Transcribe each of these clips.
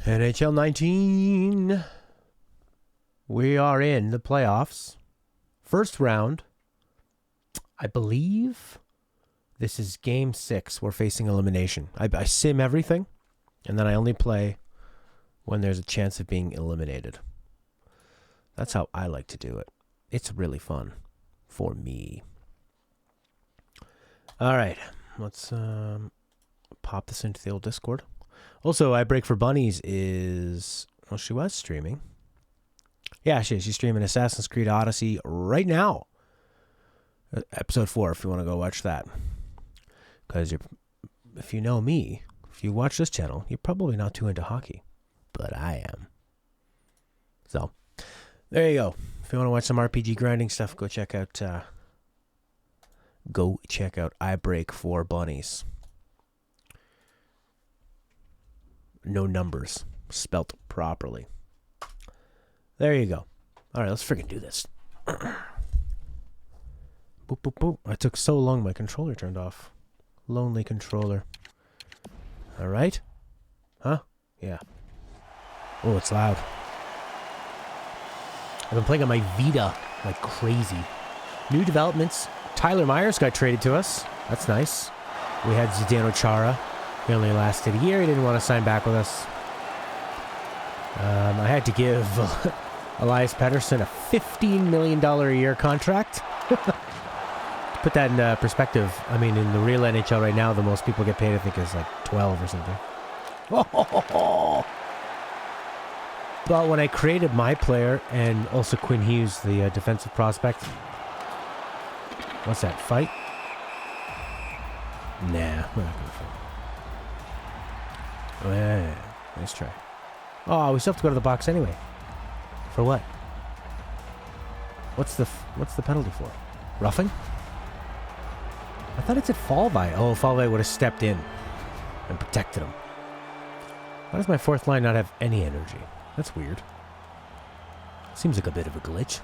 NHL 19. We are in the playoffs. First round. I believe this is game 6. We're facing elimination. I sim everything, and then I only play when there's a chance of being eliminated. That's how I like to do it. It's really fun for me. All right. Let's pop this into the old Discord. Also, I Break for Bunnies is... Well, she was streaming. Yeah, she's streaming Assassin's Creed Odyssey right now. Episode 4, if you want to go watch that. Because if you know me, if you watch this channel, you're probably not too into hockey. But I am. So, there you go. If you want to watch some RPG grinding stuff, go check out I Break for Bunnies. No numbers. Spelt properly. There you go. Alright, let's freaking do this. Boop, boop, boop. I took so long my controller turned off. Lonely controller. Alright. Huh? Yeah. Oh, it's loud. I've been playing on my Vita like crazy. New developments. Tyler Myers got traded to us. That's nice. We had Zdeno Chara. He only lasted a year. He didn't want to sign back with us. I had to give Elias Pettersson a $15 million a year contract. To put that in perspective, I mean, in the real NHL right now, the most people get paid, I think, is like 12 or something. But when I created my player, and also Quinn Hughes, the defensive prospect. What's that, fight? Nah, we're not going to fight. Oh, yeah. Nice try. Oh, we still have to go to the box anyway. For what? What's the penalty for? Roughing? I thought it said Falvey. Oh, Falvey would have stepped in and protected him. Why does my fourth line not have any energy? That's weird. Seems like a bit of a glitch.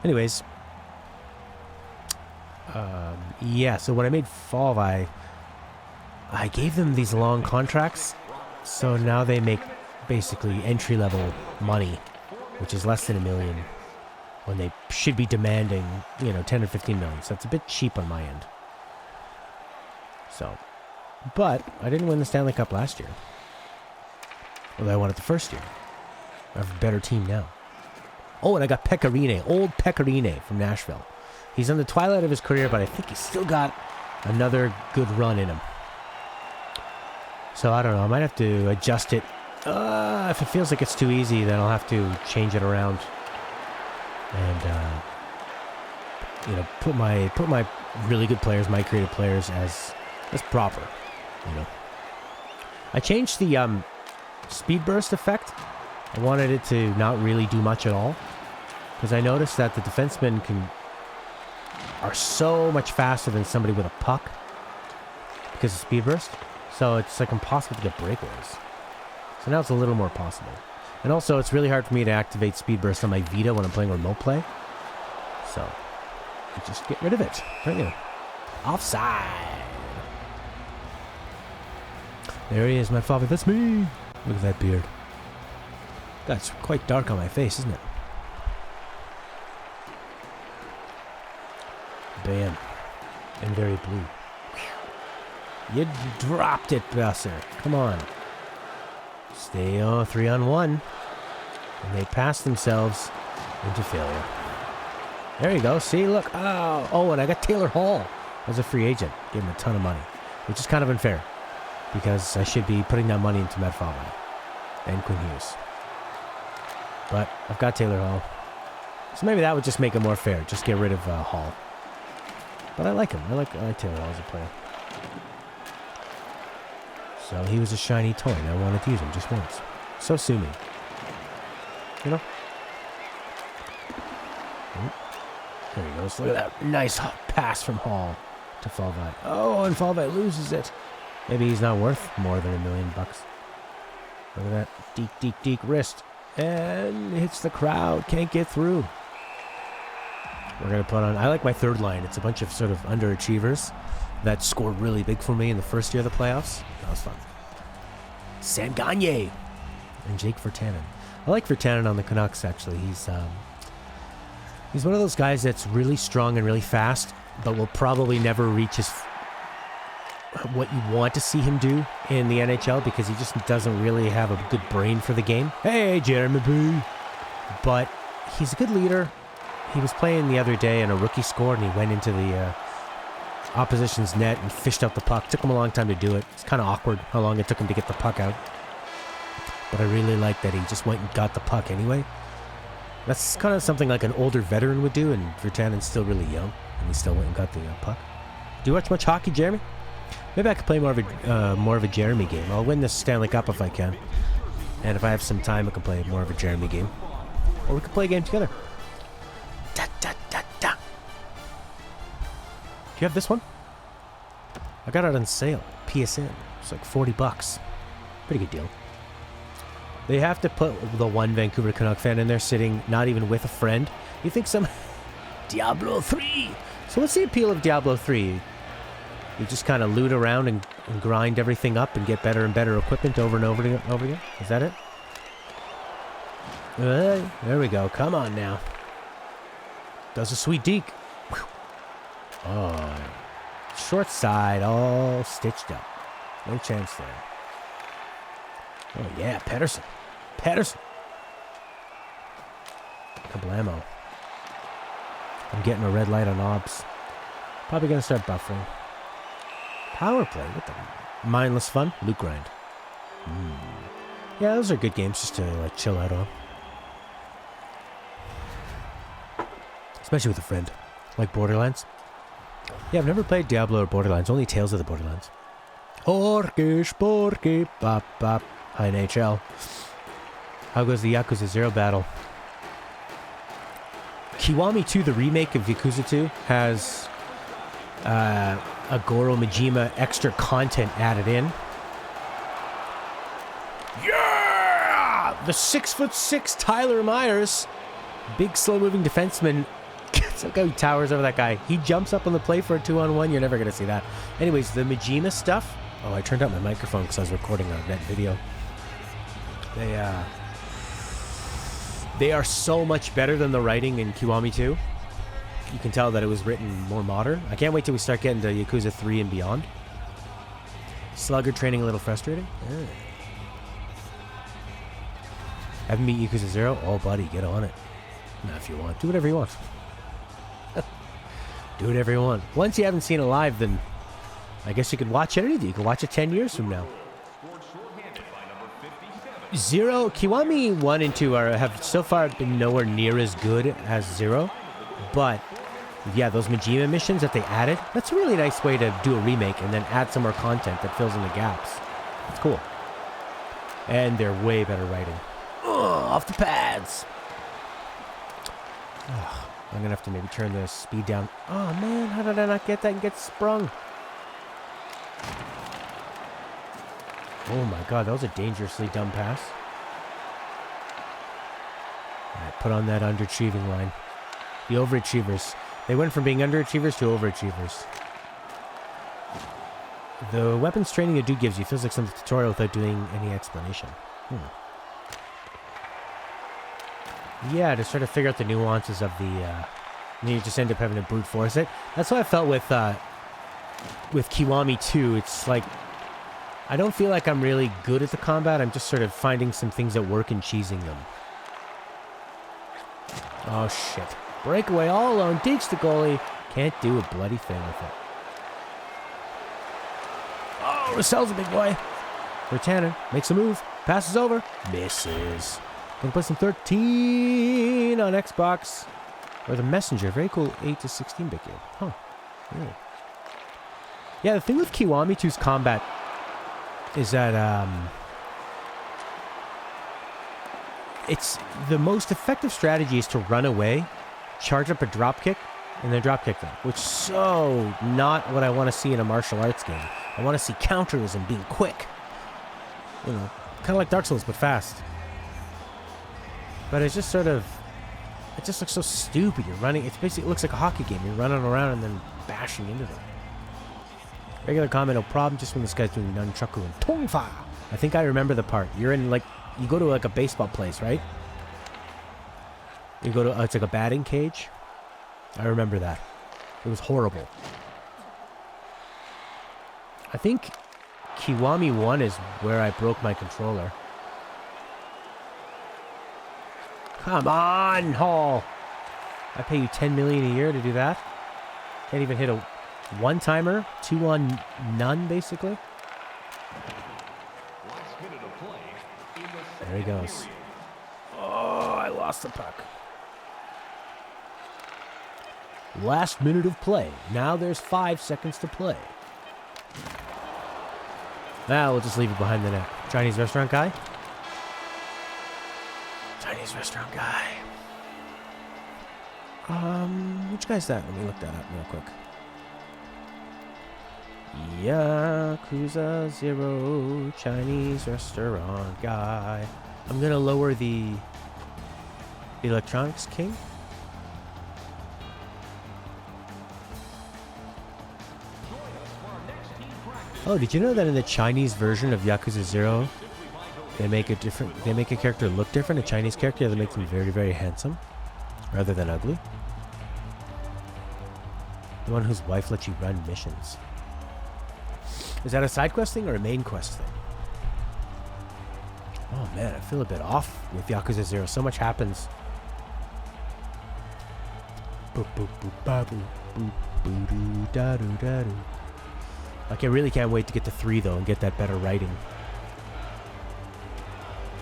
Anyways. Yeah, so when I made Falvey, I gave them these long contracts. So now they make basically entry-level money, which is less than $1 million, when they should be demanding, 10 or 15 million. So it's a bit cheap on my end. So, but I didn't win the Stanley Cup last year. Although I won it the first year. I have a better team now. Oh, and I got Pecorine, old Pecorine from Nashville. He's on the twilight of his career, but I think he's still got another good run in him. So I don't know. I might have to adjust it. If it feels like it's too easy, then I'll have to change it around and put my really good players, my creative players as proper. I changed the speed burst effect. I wanted it to not really do much at all, because I noticed that the defensemen are so much faster than somebody with a puck because of speed burst. So it's like impossible to get breakaways. So now it's a little more possible. And also it's really hard for me to activate speed burst on my Vita when I'm playing remote play. So I just get rid of it. Right now. Offside. There he is, my father. That's me. Look at that beard. That's quite dark on my face, isn't it? Bam. And very blue. You dropped it, Besser. Come on. Stay 3-on-1. And they pass themselves into failure. There you go. See, look. Oh, and I got Taylor Hall as a free agent. Gave him a ton of money, which is kind of unfair, because I should be putting that money into Matt Falvey and Quinn Hughes. But I've got Taylor Hall. So maybe that would just make it more fair. Just get rid of Hall. But I like him. I like Taylor Hall as a player. So he was a shiny toy, and I wanted to use him just once. So sue me. There he goes. Look at that nice pass from Hall to Falvey. Oh, and Falvey loses it. Maybe he's not worth more than $1 million. Look at that. Deke wrist. And hits the crowd. Can't get through. We're going to put on... I like my third line. It's a bunch of sort of underachievers that scored really big for me in the first year of the playoffs. That was fun. Sam Gagner. and Jake Virtanen. I like Virtanen on the Canucks, actually. He's one of those guys that's really strong and really fast, but will probably never reach what you want to see him do in the NHL because he just doesn't really have a good brain for the game. Hey, Jeremy B. But he's a good leader. He was playing the other day and a rookie scored and he went into the opposition's net and fished out the puck. Took him a long time to do it. It's kind of awkward how long it took him to get the puck out. But I really like that he just went and got the puck anyway. That's kind of something like an older veteran would do, and Virtanen's still really young, and he still went and got the puck. Do you watch much hockey, Jeremy? Maybe I could play more of a Jeremy game. I'll win this Stanley Cup if I can. And if I have some time, I can play more of a Jeremy game. Or we could play a game together. Da, da, da, da. Do you have this one? I got it on sale. PSN. It's like $40. Pretty good deal. They have to put the one Vancouver Canuck fan in there sitting not even with a friend. You think some... Diablo 3! So what's the appeal of Diablo 3? You just kind of loot around and grind everything up and get better and better equipment over and over again? Is that it? There we go. Come on now. Does a sweet deke. Whew. Oh. Short side all stitched up. No chance there. Oh yeah, Pedersen. Kablamo. I'm getting a red light on Obs. Probably going to start buffering. Power play. What the... Mindless fun. Loot grind. Yeah, those are good games just to like chill out on. Especially with a friend. Like Borderlands. Yeah, I've never played Diablo or Borderlands. Only Tales of the Borderlands. Porky, bop, bop. Hi, NHL. How goes the Yakuza 0 battle? Kiwami 2, the remake of Yakuza 2, has a Goro Majima extra content added in. Yeah! The 6'6" Tyler Myers, big slow-moving defenseman. Look how he towers over that guy. He jumps up on the play for a 2-on-1. You're never going to see that. Anyways, the Majima stuff. Oh, I turned up my microphone because I was recording that video. They are so much better than the writing in Kiwami 2. You can tell that it was written more modern. I can't wait till we start getting to Yakuza 3 and beyond. Slugger training a little frustrating. Yeah. Haven't beat Yakuza 0? Oh, buddy, get on it. Nah, if you want. Do whatever you want. Do whatever you want. Once you haven't seen it live, then I guess you could watch it. You could watch it 10 years from now. 0, Kiwami 1 and 2 have so far been nowhere near as good as 0. But, yeah, those Majima missions that they added, that's a really nice way to do a remake and then add some more content that fills in the gaps. It's cool. And they're way better writing. Ugh, off the pads. Ugh, I'm going to have to maybe turn the speed down. Oh, man, how did I not get that and get sprung? Oh my god, that was a dangerously dumb pass. Alright, put on that underachieving line. The overachievers. They went from being underachievers to overachievers. The weapons training a dude gives you feels like some tutorial without doing any explanation. Yeah, to sort of figure out the nuances of the... and you just end up having to brute force it. That's what I felt with Kiwami 2. It's like... I don't feel like I'm really good at the combat. I'm just sort of finding some things that work and cheesing them. Oh, shit. Breakaway all alone. Deeks the goalie. Can't do a bloody thing with it. Oh, Russell's a big boy. Virtanen makes a move. Passes over. Misses. Gonna play some 13 on Xbox. Or the Messenger. Very cool 8-16 bit game. Huh. Really. Yeah, the thing with Kiwami 2's combat... is that it's the most effective strategy is to run away, charge up a drop kick, and then drop kick them, which is so not what I want to see in a martial arts game. I want to see counters and being quick. You know, kind of like Dark Souls, but fast. But it's just sort of, it just looks so stupid. You're running, it's basically, it looks like a hockey game. You're running around and then bashing into them. Regular comment, no problem, just when this guy's doing nunchaku and tongfa. I think I remember the part. You're in, like, you go to like a baseball place, right? You go to it's like a batting cage. I remember that. It was horrible. I think Kiwami 1 is where I broke my controller. Come on, Hall. I pay you $10 million a year to do that. Can't even hit a one-timer. 2 on none, basically. There he goes. Oh, I lost the puck. Last minute of play. Now there's 5 seconds to play. Now we'll just leave it behind the net. Chinese restaurant guy? Chinese restaurant guy. Which guy's that? Let me look that up real quick. Yakuza 0 Chinese restaurant guy. I'm gonna lower the Electronics King. Oh, did you know that in the Chinese version of Yakuza 0, they make a character look different, a Chinese character, they make them very, very handsome, rather than ugly? The one whose wife lets you run missions. Is that a side quest thing or a main quest thing? Oh man, I feel a bit off with Yakuza 0. So much happens. Like, I really can't wait to get to 3 though and get that better writing.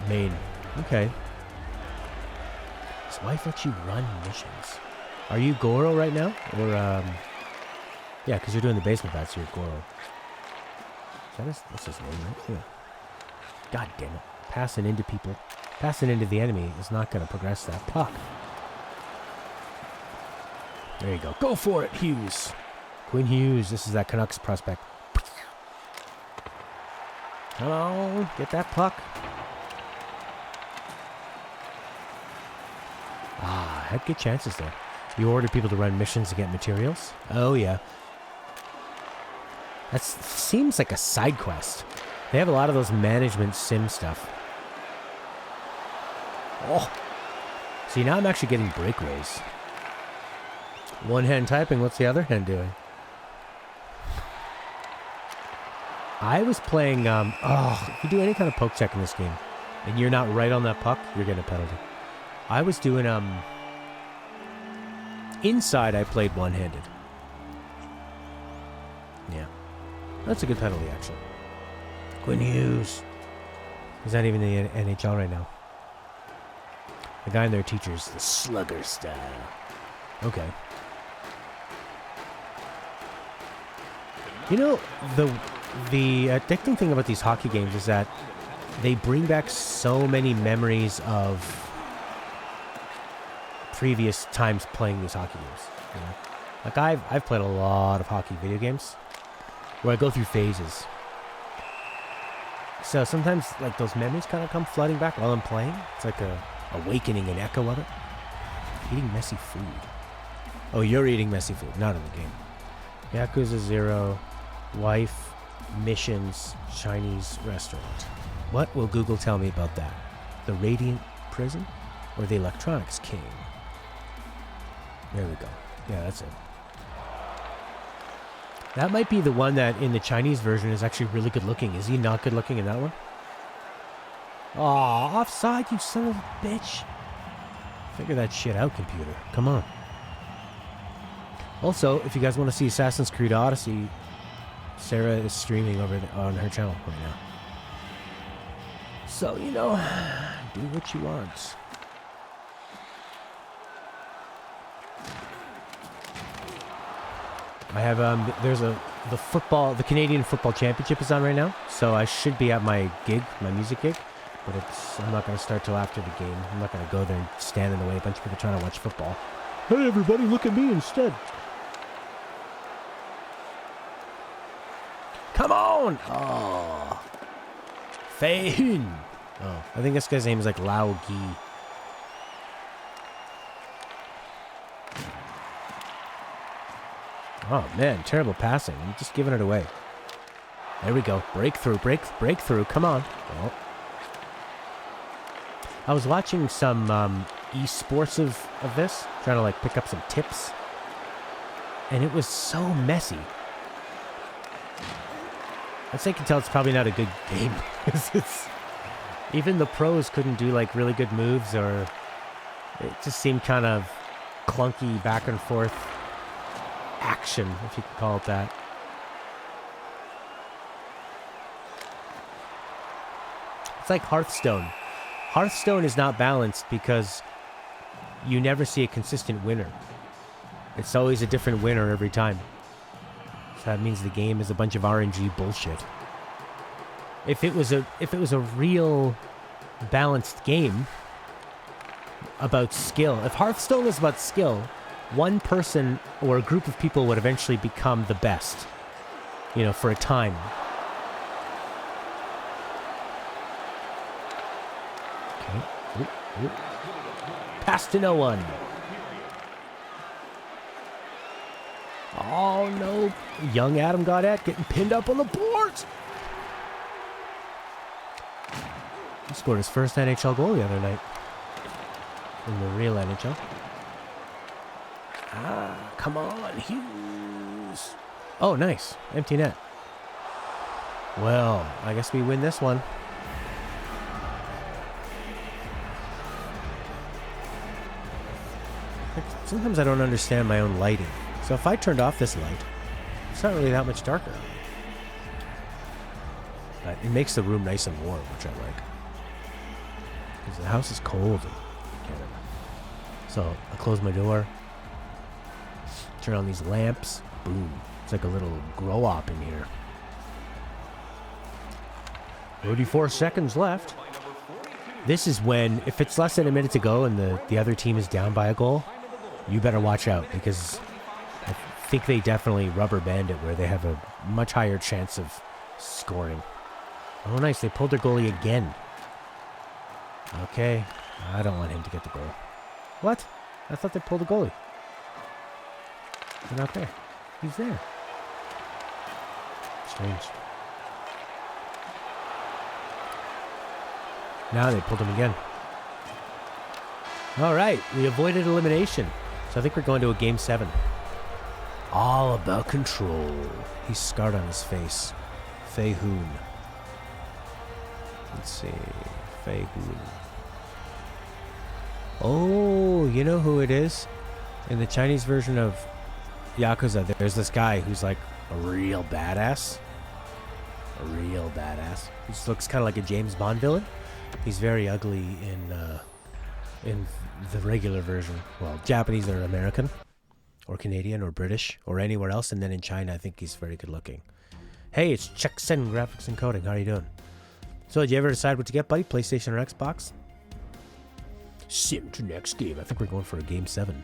Main. Okay. His wife lets you run missions. Are you Goro right now? Or, yeah, because you're doing the basement bat, so you're Goro. What's his name, right? Yeah. God damn it. Passing into people. Passing into the enemy is not going to progress that puck. There you go. Go for it, Hughes. Quinn Hughes. This is that Canucks prospect. Come on. Get that puck. Ah, had good chances there. You ordered people to run missions to get materials? Oh, yeah. That seems like a side quest. They have a lot of those management sim stuff. Oh. See, now I'm actually getting breakaways. One hand typing, what's the other hand doing? I was playing, if you do any kind of poke check in this game, and you're not right on that puck, you're getting a penalty. I was doing, inside I played one-handed. Yeah. That's a good penalty, actually. Quinn Hughes. He's not even in the NHL right now. The guy in their teacher's the slugger style. Okay. You know, the addicting thing about these hockey games is that they bring back so many memories of previous times playing these hockey games. You know? Like I've played a lot of hockey video games where I go through phases. So sometimes like those memories kind of come flooding back while I'm playing. It's like a awakening, an echo of it. Eating messy food. Oh, you're eating messy food, not in the game. Yakuza 0, wife, missions, Chinese restaurant. What will Google tell me about that? The Radiant Prison or the Electronics King? There we go. Yeah, that's it. That might be the one that in the Chinese version is actually really good looking. Is he not good looking in that one? Aw, offside, you son of a bitch. Figure that shit out, computer. Come on. Also, if you guys want to see Assassin's Creed Odyssey, Sarah is streaming over on her channel right now. So, you know, do what you want. I have, the Canadian Football Championship is on right now, so I should be at my gig, my music gig, but I'm not going to start till after the game. I'm not going to go there and stand in the way, a bunch of people trying to watch football. Hey everybody, look at me instead. Come on! Oh. Fei Hun. Oh, I think this guy's name is like Lao Gi. Oh man, terrible passing. I'm just giving it away. There we go. Breakthrough, breakthrough. Come on. Oh. I was watching some esports of this, trying to like pick up some tips, and it was so messy. I'd say you can tell it's probably not a good game. Even the pros couldn't do like really good moves, or it just seemed kind of clunky back and forth action, if you could call it that. It's like Hearthstone. Hearthstone is not balanced because you never see a consistent winner. It's always a different winner every time. So that means the game is a bunch of RNG bullshit. If it was a real balanced game about skill, if Hearthstone was about skill, one person or a group of people would eventually become the best, you know, for a time. Okay. Ooh. Pass to no one. Oh no, young Adam Gaudette getting pinned up on the boards. He scored his first NHL goal the other night. In the real NHL. Come on, Hughes. Oh, nice. Empty net. Well, I guess we win this one. Sometimes I don't understand my own lighting. So if I turned off this light, it's not really that much darker. But it makes the room nice and warm, which I like. Because the house is cold in Canada. So I close my door, turn on these lamps, boom. It's like a little grow-op in here. 34 seconds left. This is when, if it's less than a minute to go and the other team is down by a goal, you better watch out, because I think they definitely rubber band it where they have a much higher chance of scoring. Oh, nice. They pulled their goalie again. Okay. I don't want him to get the goal. What? I thought they pulled the goalie. He's not there. He's there. Strange. Now they pulled him again. All right. We avoided elimination. So I think we're going to a game 7. All about control. He's scarred on his face. Fei Hoon. Let's see. Fei Hoon. Oh, you know who it is? In the Chinese version of Yakuza, there's this guy who's like a real badass. A real badass. He just looks kind of like a James Bond villain. He's very ugly in the regular version. Well, Japanese or American or Canadian or British or anywhere else. And then in China, I think he's very good looking. Hey, it's Checksen Graphics and Coding. How are you doing? So, did you ever decide what to get, buddy? PlayStation or Xbox? Sim to next game. I think we're going for a game 7.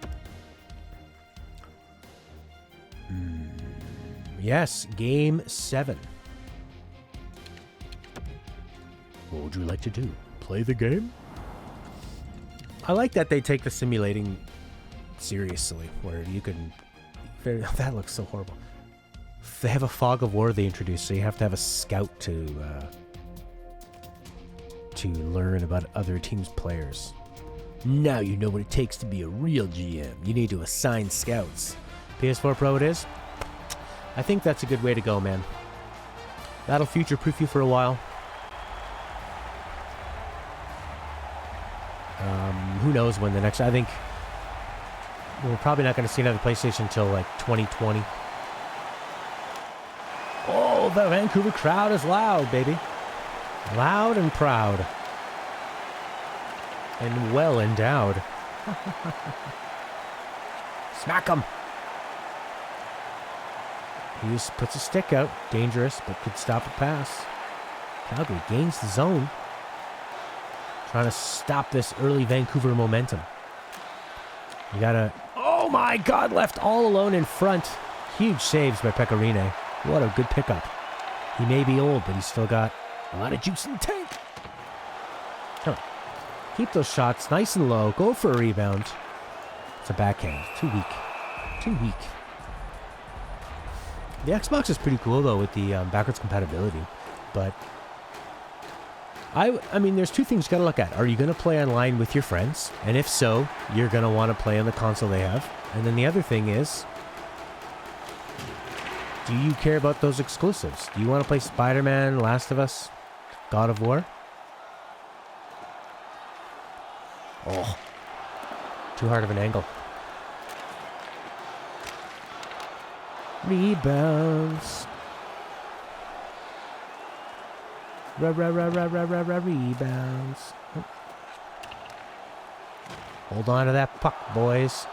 Yes, game 7. What would you like to do? Play the game? I like that they take the simulating seriously, where you can... That looks so horrible. They have a fog of war they introduced, so you have to have a scout to learn about other teams' players. Now you know what it takes to be a real GM. You need to assign scouts. PS4 Pro it is? I think that's a good way to go, man. That'll future-proof you for a while. Who knows when the next... I think we're probably not going to see another PlayStation until like 2020. Oh, the Vancouver crowd is loud, baby. Loud and proud. And well endowed. Smack him! He just puts a stick out. Dangerous, but could stop a pass. Calgary gains the zone. Trying to stop this early Vancouver momentum. You gotta... Oh my God! Left all alone in front. Huge saves by Pecorine. What a good pickup. He may be old, but he's still got a lot of juice in the tank. Come on. Keep those shots nice and low. Go for a rebound. It's a backhand. Too weak. Too weak. The Xbox is pretty cool, though, with the backwards compatibility. But I mean, there's two things you gotta look at. Are you gonna play online with your friends? And if so, you're gonna want to play on the console they have. And then the other thing is, do you care about those exclusives? Do you want to play Spider-Man, Last of Us, God of War? Oh, too hard of an angle. Rebounds. Rebounds. Oh. Hold on to that puck, boys.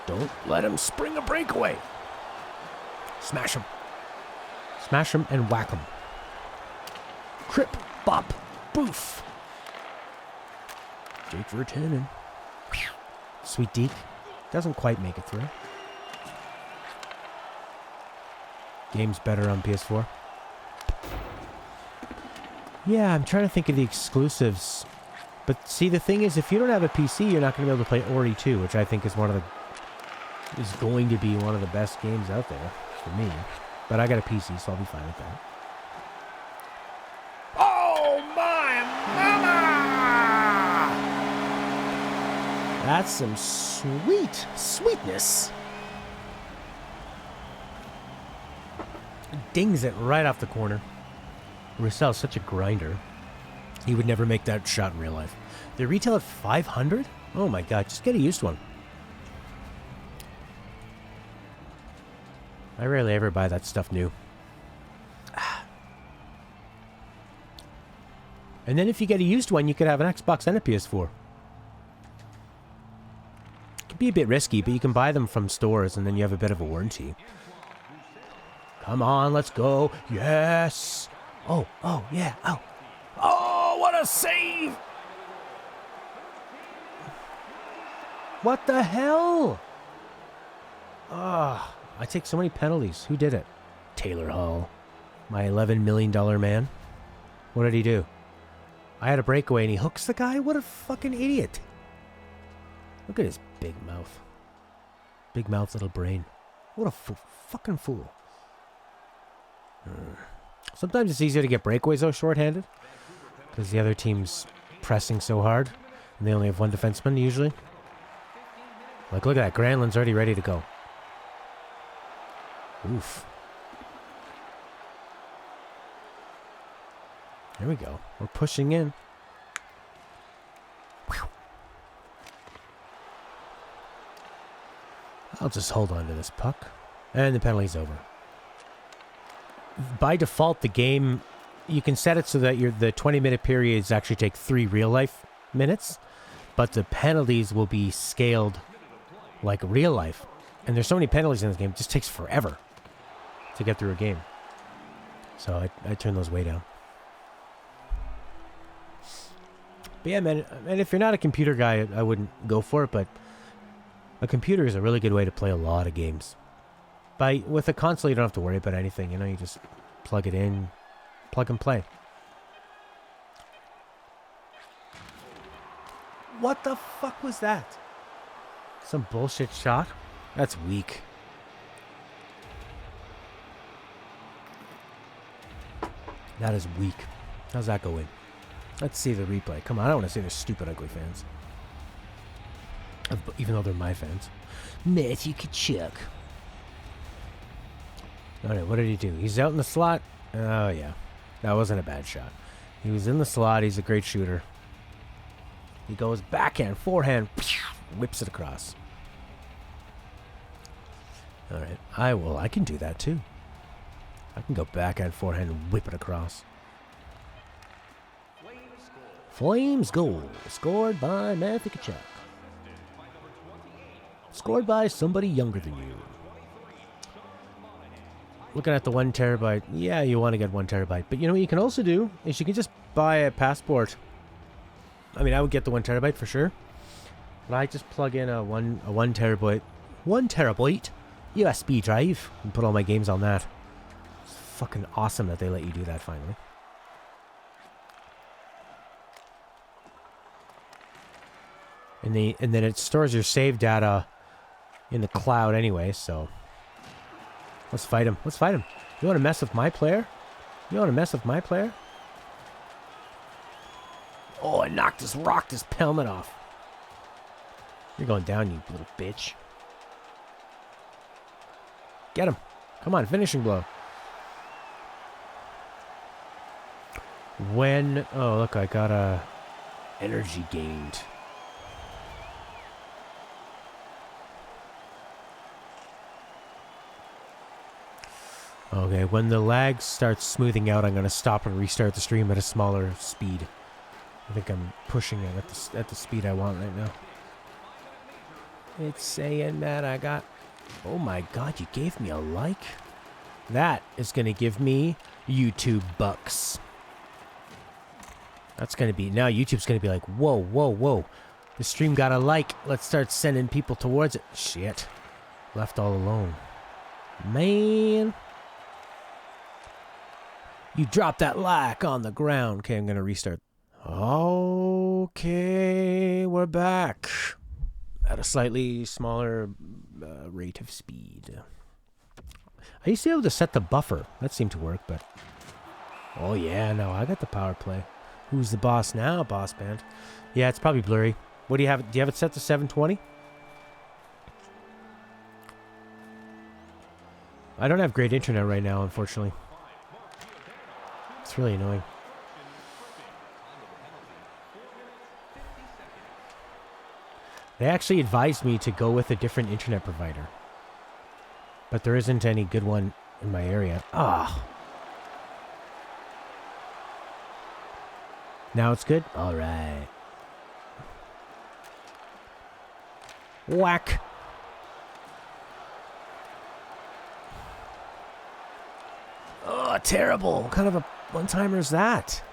Don't let him spring a breakaway. Smash him. Smash him and whack him. Crip, bop, boof. Jake Virtanen. Sweet Deke. Doesn't quite make it through. Game's better on PS4. Yeah, I'm trying to think of the exclusives. But see, the thing is, if you don't have a PC, you're not going to be able to play Ori 2, which I think is going to be one of the best games out there for me. But I got a PC, so I'll be fine with that. Oh my mama! That's some sweetness. Dings it right off the corner. Roussel's such a grinder. He would never make that shot in real life. They retail at $500? Oh my god, just get a used one. I rarely ever buy that stuff new. And then if you get a used one, you could have an Xbox and a PS4. It can be a bit risky, but you can buy them from stores and then you have a bit of a warranty. Come on, let's go. Yes. Oh, yeah. Oh, what a save. What the hell? I take so many penalties. Who did it? Taylor Hall. My $11 million man. What did he do? I had a breakaway and he hooks the guy? What a fucking idiot. Look at his big mouth. Big mouth, little brain. What a fucking fool. Sometimes it's easier to get breakaways though shorthanded. Because the other team's pressing so hard. And they only have one defenseman usually. Like, look at that. Granlund's already ready to go. Oof. There we go. We're pushing in. Whew. I'll just hold on to this puck. And the penalty's over. By default, the game, you can set it so that the 20-minute periods actually take 3 real-life minutes. But the penalties will be scaled like real life. And there's so many penalties in this game, it just takes forever to get through a game. So I turn those way down. But yeah, man, and if you're not a computer guy, I wouldn't go for it, but a computer is a really good way to play a lot of games. With a console, you don't have to worry about anything, you just plug it in, plug and play. What the fuck was that? Some bullshit shot? That's weak. That is weak. How's that go in? Let's see the replay. Come on, I don't want to see their stupid, ugly fans. Even though they're my fans. Matthew Tkachuk. Alright, what did he do? He's out in the slot. Oh, yeah. That wasn't a bad shot. He was in the slot. He's a great shooter. He goes backhand, forehand, whips it across. Alright. I can do that too. I can go backhand, forehand, and whip it across. Flames goal. Scored by Matthew Tkachuk. Scored by somebody younger than you. Looking at the 1 terabyte. Yeah, you want to get 1 terabyte. But you know what you can also do? Is you can just buy a passport. I mean, I would get the 1 terabyte for sure. But I just plug in a 1 terabyte USB drive and put all my games on that. It's fucking awesome that they let you do that finally. And then it stores your save data in the cloud anyway, so let's fight him. You want to mess with my player? You want to mess with my player? Oh, I rocked his helmet off. You're going down, you little bitch. Get him. Come on, finishing blow. Oh, look, I got a energy gained. Okay, when the lag starts smoothing out, I'm going to stop and restart the stream at a smaller speed. I think I'm pushing it at the speed I want right now. It's saying that I got... Oh my god, you gave me a like? That is going to give me YouTube bucks. That's going to be... Now YouTube's going to be like, whoa, whoa, whoa. The stream got a like. Let's start sending people towards it. Shit. Left all alone. Man. You dropped that like on the ground. Okay, I'm going to restart. Okay, we're back. At a slightly smaller rate of speed. I used to be able to set the buffer. That seemed to work, but... Oh yeah, no, I got the power play. Who's the boss now, boss band? Yeah, it's probably blurry. What do you have? Do you have it set to 720? I don't have great internet right now, unfortunately. It's really annoying. They actually advised me to go with a different internet provider. But there isn't any good one in my area. Ah. Now it's good? Alright. Whack. Oh, terrible. What kind of a one-timer is that?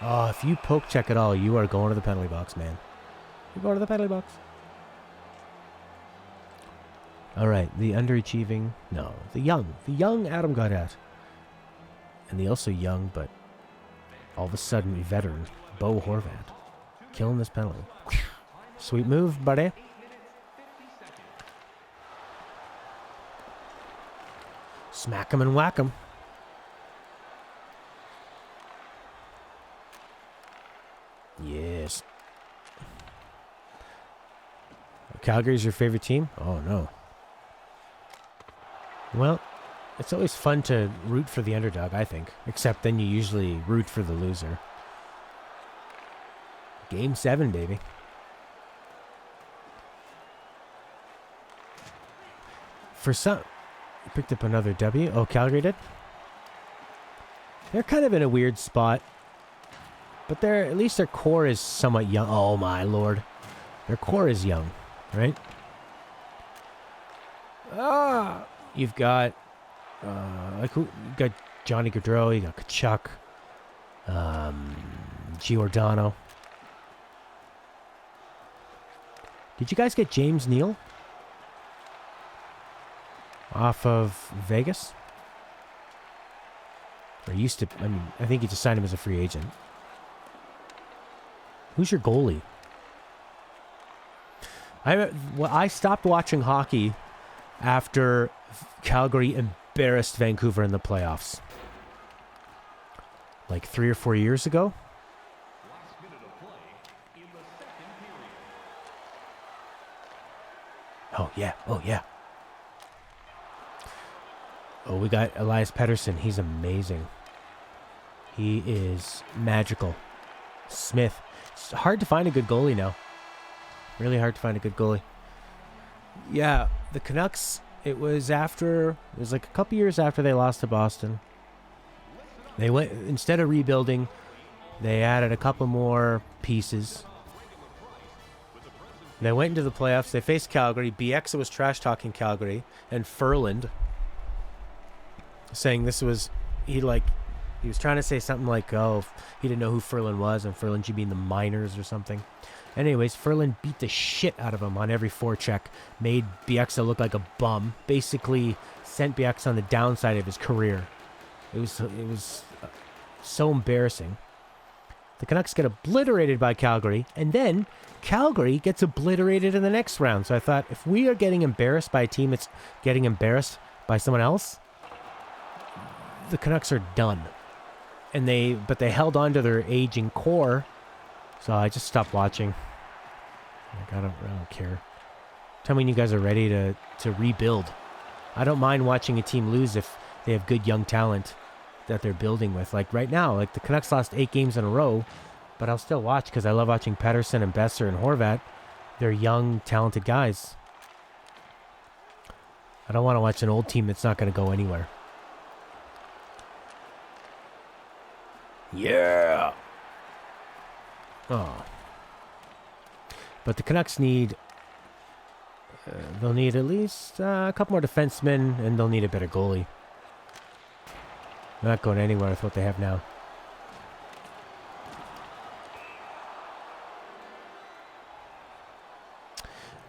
Oh, if you poke check at all, you are going to the penalty box, man. You go to the penalty box. Alright, the underachieving... No, the young Adam Gaudette. And the also young, but all of a sudden veteran, Bo Horvat. Killing this penalty. Sweet move, buddy. Smack him and whack him. Yes. Calgary's your favorite team? Oh, no. Well, it's always fun to root for the underdog, I think. Except then you usually root for the loser. Game 7, baby. For some... Picked up another W. Oh, Calgary did? They're kind of in a weird spot. But at least their core is somewhat young. Oh, my lord. Their core is young, right? Ah! You've got... you got Johnny Gaudreau, you got Kachuk, Giordano. Did you guys get James Neal? Off of Vegas? Or used to... I mean, I think you just signed him as a free agent. Who's your goalie? I stopped watching hockey after Calgary embarrassed Vancouver in the playoffs. Like 3 or 4 years ago. Oh, yeah. Oh, yeah. Oh, we got Elias Pettersson. He's amazing. He is magical. Smith. It's hard to find a good goalie now. Really hard to find a good goalie. Yeah, the Canucks, it was like a couple years after they lost to Boston. They went, instead of rebuilding, they added a couple more pieces. They went into the playoffs. They faced Calgary. Bieksa was trash-talking Calgary. And Ferland, saying this was, he was trying to say something like, oh, he didn't know who Ferland was, and Ferland, you mean the minors or something. Anyways, Ferland beat the shit out of him on every forecheck, made Bieksa look like a bum, basically sent Bieksa on the downside of his career. It was so embarrassing. The Canucks get obliterated by Calgary, and then Calgary gets obliterated in the next round. So I thought, if we are getting embarrassed by a team that's getting embarrassed by someone else, the Canucks are done. But they held on to their aging core. So I just stopped watching. Like, I don't care. Tell me when you guys are ready to rebuild. I don't mind watching a team lose if they have good young talent that they're building with. Like right now, like the Canucks lost 8 games in a row, but I'll still watch because I love watching Pettersson and Besser and Horvat. They're young, talented guys. I don't want to watch an old team that's not going to go anywhere. Yeah. Oh. But the Canucks need... they'll need at least a couple more defensemen, and they'll need a better goalie. They're not going anywhere with what they have now.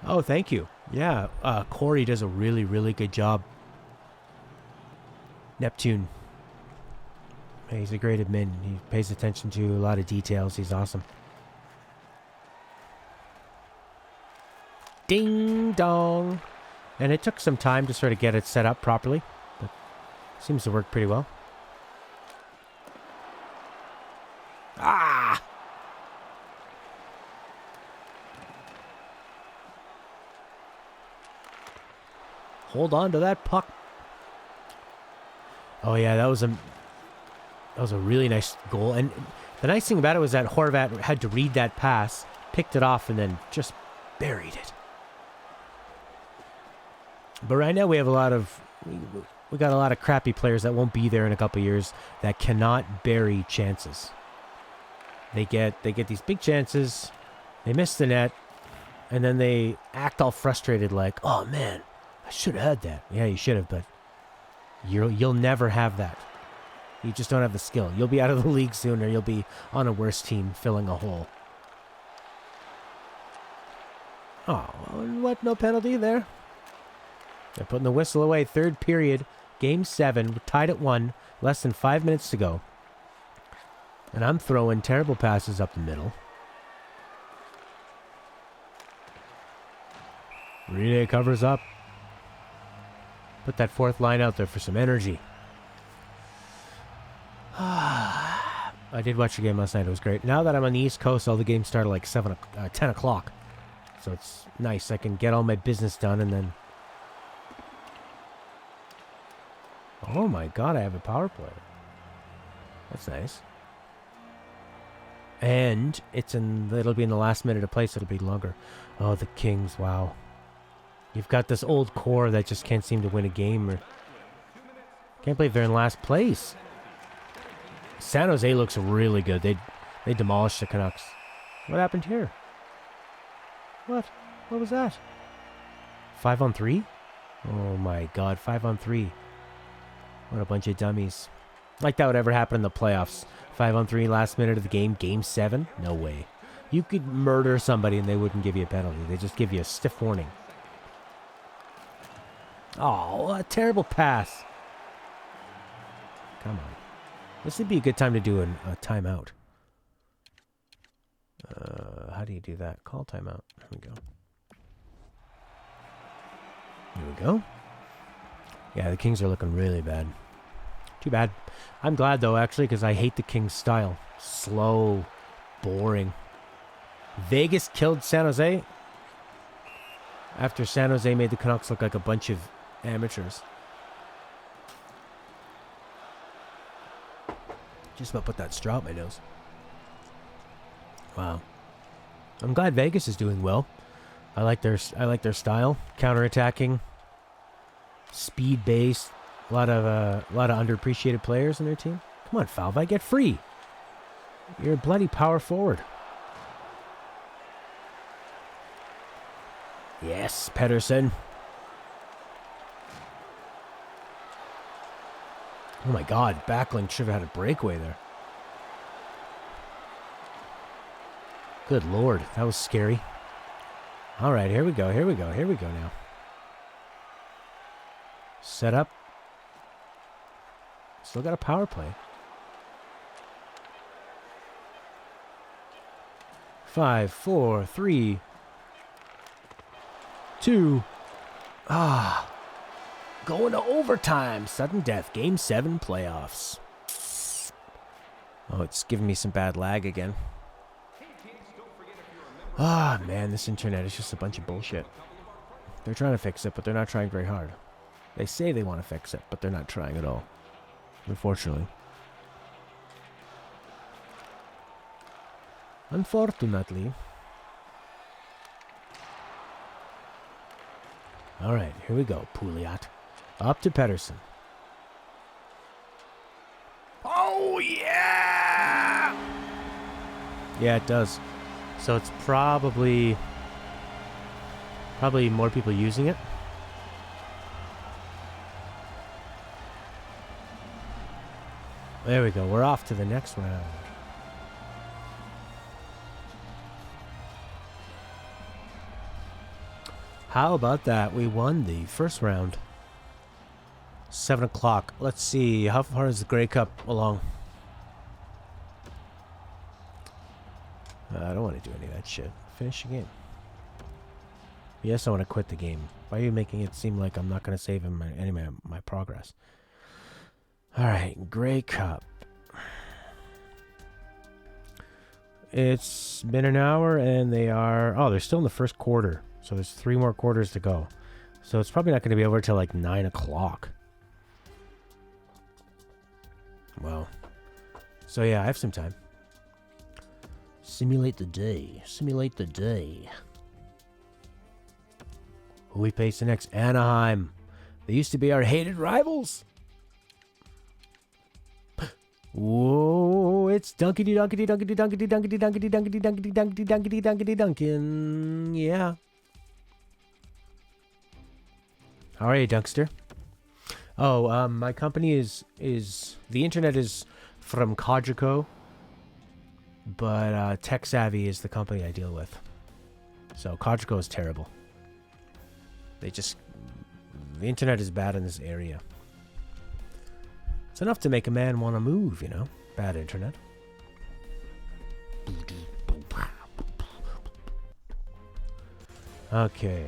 Oh, thank you. Yeah, Corey does a really, really good job. Neptune. He's a great admin. He pays attention to a lot of details. He's awesome. Ding dong. And it took some time to sort of get it set up properly, but seems to work pretty well. Ah! Hold on to that puck. Oh yeah, that was a really nice goal. And the nice thing about it was that Horvat had to read that pass, picked it off, and then just buried it. But right now we have we got a lot of crappy players that won't be there in a couple of years that cannot bury chances. They get these big chances, they miss the net, and then they act all frustrated like, oh man, I should have had that. Yeah, you should have, but you'll never have that. You just don't have the skill. You'll be out of the league soon, or you'll be on a worse team filling a hole. Oh, what? No penalty there? They're putting the whistle away. Third period, game 7. We're tied at 1. Less than 5 minutes to go. And I'm throwing terrible passes up the middle. Rene covers up. Put that fourth line out there for some energy. I did watch the game last night. It was great. Now that I'm on the East Coast, all the games start at like 10 o'clock. So it's nice. I can get all my business done and then... Oh my god, I have a power play. That's nice. And it'll be in the last minute of play, so it'll be longer. Oh, the Kings, wow. You've got this old core that just can't seem to win a game. Can't believe they're in last place. San Jose looks really good. They demolished the Canucks. What happened here? What? What was that? 5-on-3? Oh my god, 5-on-3. What a bunch of dummies. Like that would ever happen in the playoffs. 5-on-3, last minute of the game, game 7? No way. You could murder somebody and they wouldn't give you a penalty. They just give you a stiff warning. Oh, a terrible pass. Come on. This would be a good time to do a timeout. How do you do that? Call timeout. There we go. Here we go. Yeah, the Kings are looking really bad. Too bad. I'm glad, though, actually, because I hate the Kings' style. Slow. Boring. Vegas killed San Jose after San Jose made the Canucks look like a bunch of amateurs. Just about put that straw up my nose. Wow. I'm glad Vegas is doing well. I like their style. Counterattacking. Speed based. A lot of underappreciated players in their team. Come on, Falvey, get free. You're a bloody power forward. Yes, Pettersson. Oh my god, Backlund should have had a breakaway there. Good lord, that was scary. Alright, here we go now. Set up. Still got a power play. 5, 4, 3, 2. Going to overtime. Sudden death. Game 7 playoffs. Oh, it's giving me some bad lag again. Ah, man, this internet is just a bunch of bullshit. They're trying to fix it, but they're not trying very hard. They say they want to fix it, but they're not trying at all. Unfortunately. Unfortunately. All right, here we go. Pouliot. Up to Pedersen. Oh, yeah! Yeah, it does. So it's probably more people using it. There we go. We're off to the next round. How about that? We won the first round. 7 o'clock. Let's see. How far is the Grey Cup along? I don't want to do any of that shit. Finish the game. Yes, I want to quit the game. Why are you making it seem like I'm not going to save him any of my progress? Alright, Grey Cup. It's been an hour and they are... Oh, they're still in the first quarter. So there's 3 more quarters to go. So it's probably not going to be over till like 9 o'clock. Well. So yeah, I have some time. Simulate the day. Simulate the day. Who we face next? Anaheim. They used to be our hated rivals. Whoa, it's Dunkity Dunkity Dunkity Dunkity Dunkity Dunkity Dunkity Dunkity Dunkity Dunkity Dunkity Duncan. Yeah. How are you, Dunkster? Oh, my company is the internet is from Cogeco, but Tech Savvy is the company I deal with. So Cogeco is terrible. The internet is bad in this area. It's enough to make a man want to move, you know? Bad internet. Okay.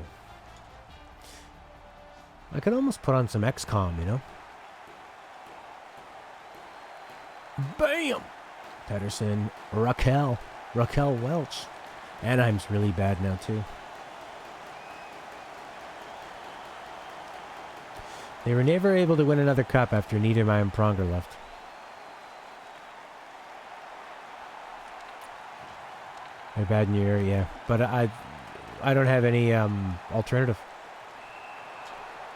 I could almost put on some XCOM, you know? Bam! Pedersen. Raquel Welch. Anaheim's really bad now, too. They were never able to win another cup after Niedermeyer and Pronger left. They're bad in your area, but I don't have any alternative.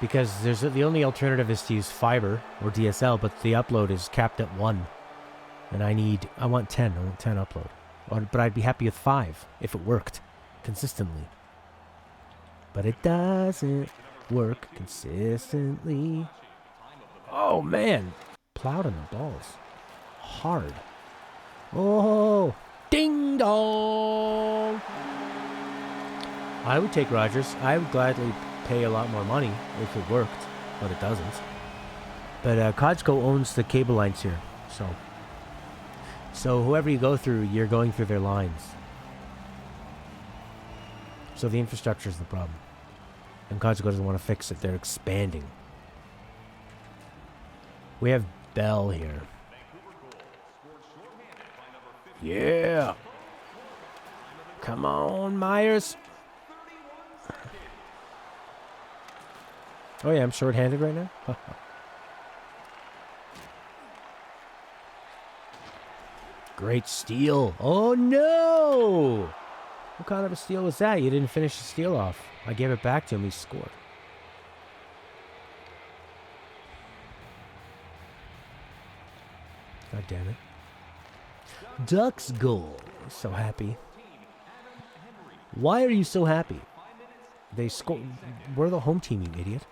Because the only alternative is to use fiber or DSL, but the upload is capped at 1. And I want 10. I want 10 upload. But I'd be happy with 5 if it worked consistently. But it doesn't work consistently. Oh, man. Plowed on the balls. Hard. Oh, ding dong. I would take Rogers. I would gladly pay a lot more money if it worked, but it doesn't. But Cogeco owns the cable lines here, so whoever you go through, you're going through their lines. So the infrastructure is the problem, and Cogeco doesn't want to fix it. They're expanding. We have Bell here. Yeah. Come on, Myers. Oh, yeah, I'm short-handed right now? Great steal. Oh, no! What kind of a steal was that? You didn't finish the steal off. I gave it back to him. He scored. God damn it. Ducks goal. So happy. Why are you so happy? They scored. We're the home team, you idiot.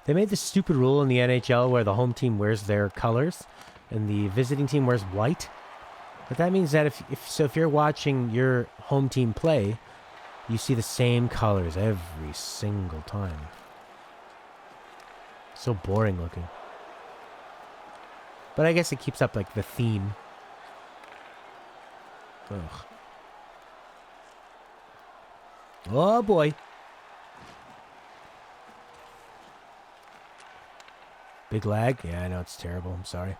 They made this stupid rule in the NHL where the home team wears their colors and the visiting team wears white. But that means that if you're watching your home team play, you see the same colors every single time. So boring looking. But I guess it keeps up like the theme. Ugh. Oh boy. Big lag? Yeah, I know, it's terrible. I'm sorry.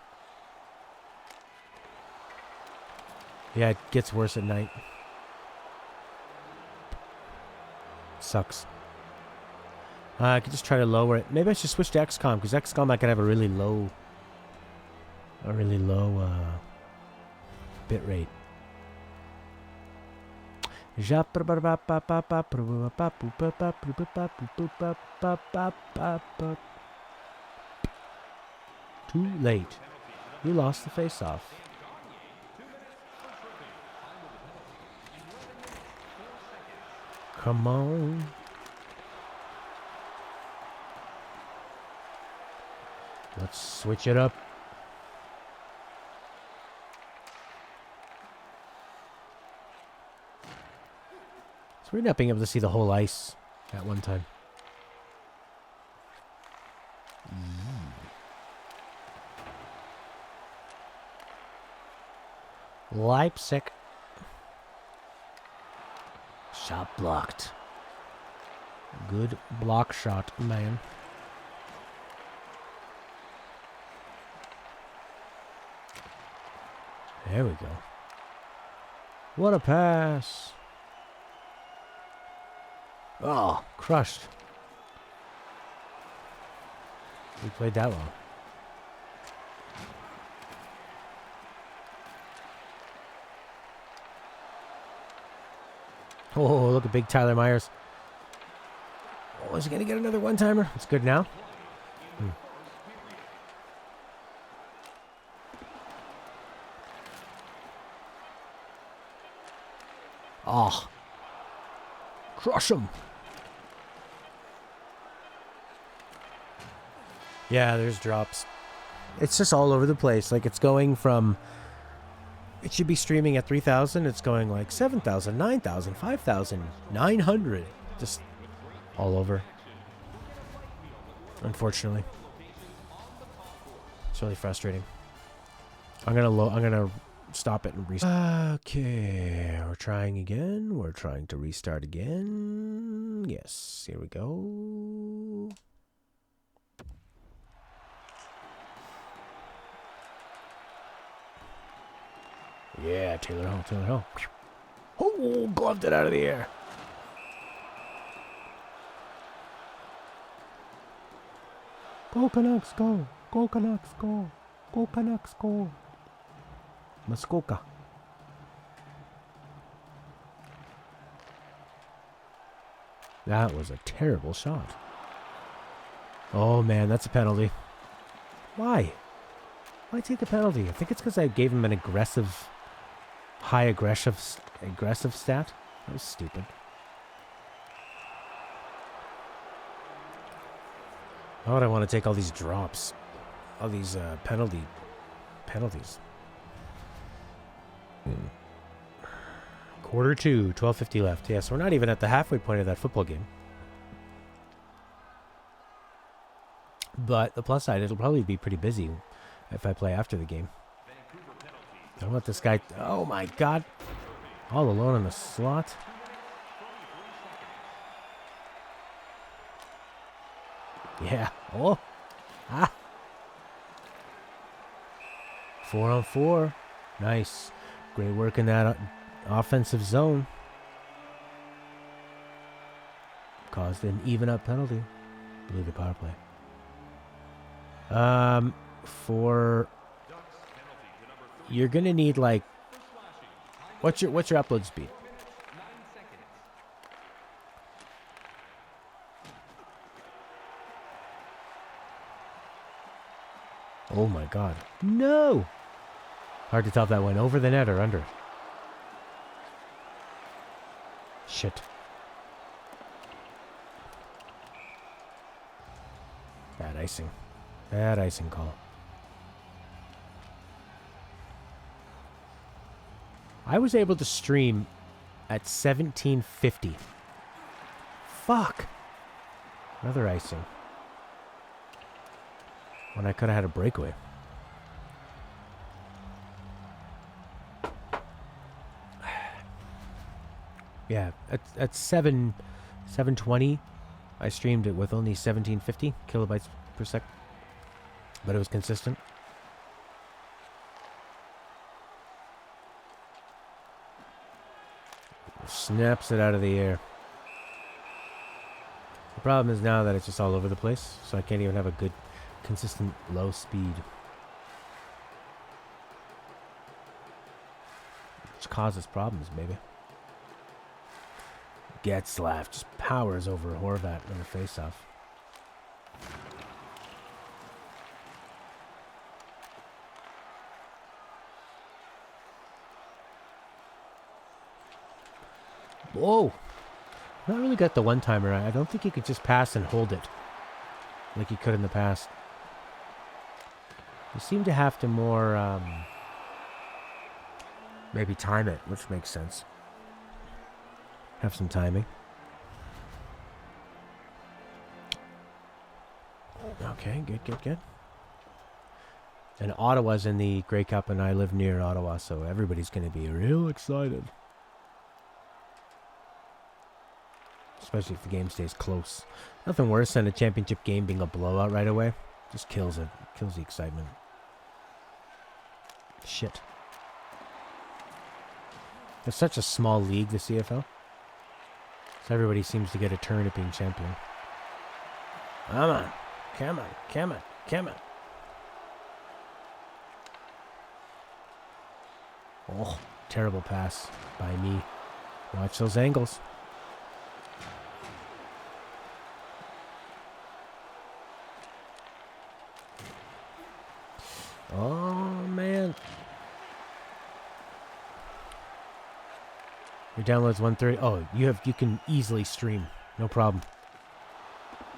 Yeah, it gets worse at night. Sucks. I could just try to lower it. Maybe I should switch to XCOM, because XCOM I could have a really low bit rate. 'Too late. You lost the face-off. Come on. Let's switch it up. It's weird not being able to see the whole ice at one time. Leipzig. Shot blocked. Good block shot, man. There we go. What a pass. Oh, crushed. We played that well. Oh, look at big Tyler Myers. Oh, is he going to get another one-timer? It's good now. Oh. Crush him. Yeah, there's drops. It's just all over the place. Like, it's going from... It should be streaming at 3,000. It's going like 7,000, 9,000, 5,000, 900. Just all over. Unfortunately. It's really frustrating. I'm gonna stop it and restart. Okay, we're trying again. We're trying to restart again. Yes, here we go. Yeah, Taylor Hall, Taylor Hall. Oh, gloved it out of the air. Go Canucks, go. Go Canucks, go. Go Canucks, go. Muskoka. That was a terrible shot. Oh, man, that's a penalty. Why? Why take a penalty? I think it's because I gave him an aggressive... high aggressive stat. That was stupid. Why would I want to take all these drops? All these penalties. Quarter 2, 12:50 left. Yeah, so we're not even at the halfway point of that football game. But the plus side, it'll probably be pretty busy if I play after the game. I want this guy... Oh, my God. All alone in the slot. Yeah. Oh. Ah. 4-on-4. Nice. Great work in that offensive zone. Caused an even-up penalty. Blew the power play. You're gonna need like... What's your upload speed? Oh my God. No! Hard to tell if that went over the net or under. Shit. Bad icing. Bad icing call. I was able to stream at 1750. Fuck. Another icing. When I could have had a breakaway. Yeah, at 720, I streamed it with only 1750 kilobytes per second. but it was consistent. Snaps it out of the air. The problem is now that it's just all over the place, so I can't even have a good, consistent low speed. Which causes problems, baby. Getzlaff just powers over Horvat in the face-off. Whoa! Not really got the one-timer. I don't think he could just pass and hold it like he could in the past. You seem to have to more, maybe time it, which makes sense. Have some timing. Okay, good. And Ottawa's in the Grey Cup, and I live near Ottawa, so everybody's going to be real excited. Especially if the game stays close. Nothing worse than a championship game being a blowout right away. Just kills it. Kills the excitement. Shit. It's such a small league, the CFL. So everybody seems to get a turn at being champion. Come on. Come on. Oh, terrible pass by me. Watch those angles. Oh, man. Your download's 130. Oh, you can easily stream. No problem.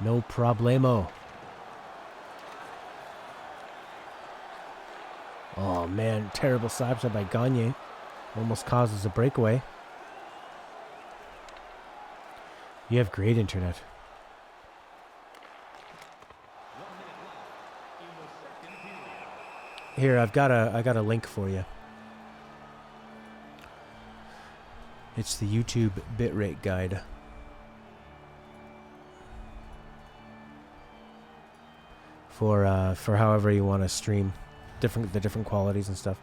No problemo. Oh, man. Terrible slap shot by Gagne. Almost causes a breakaway. You have great internet. Here, I got a link for you. It's the YouTube bitrate guide. For however you want to stream the different qualities and stuff.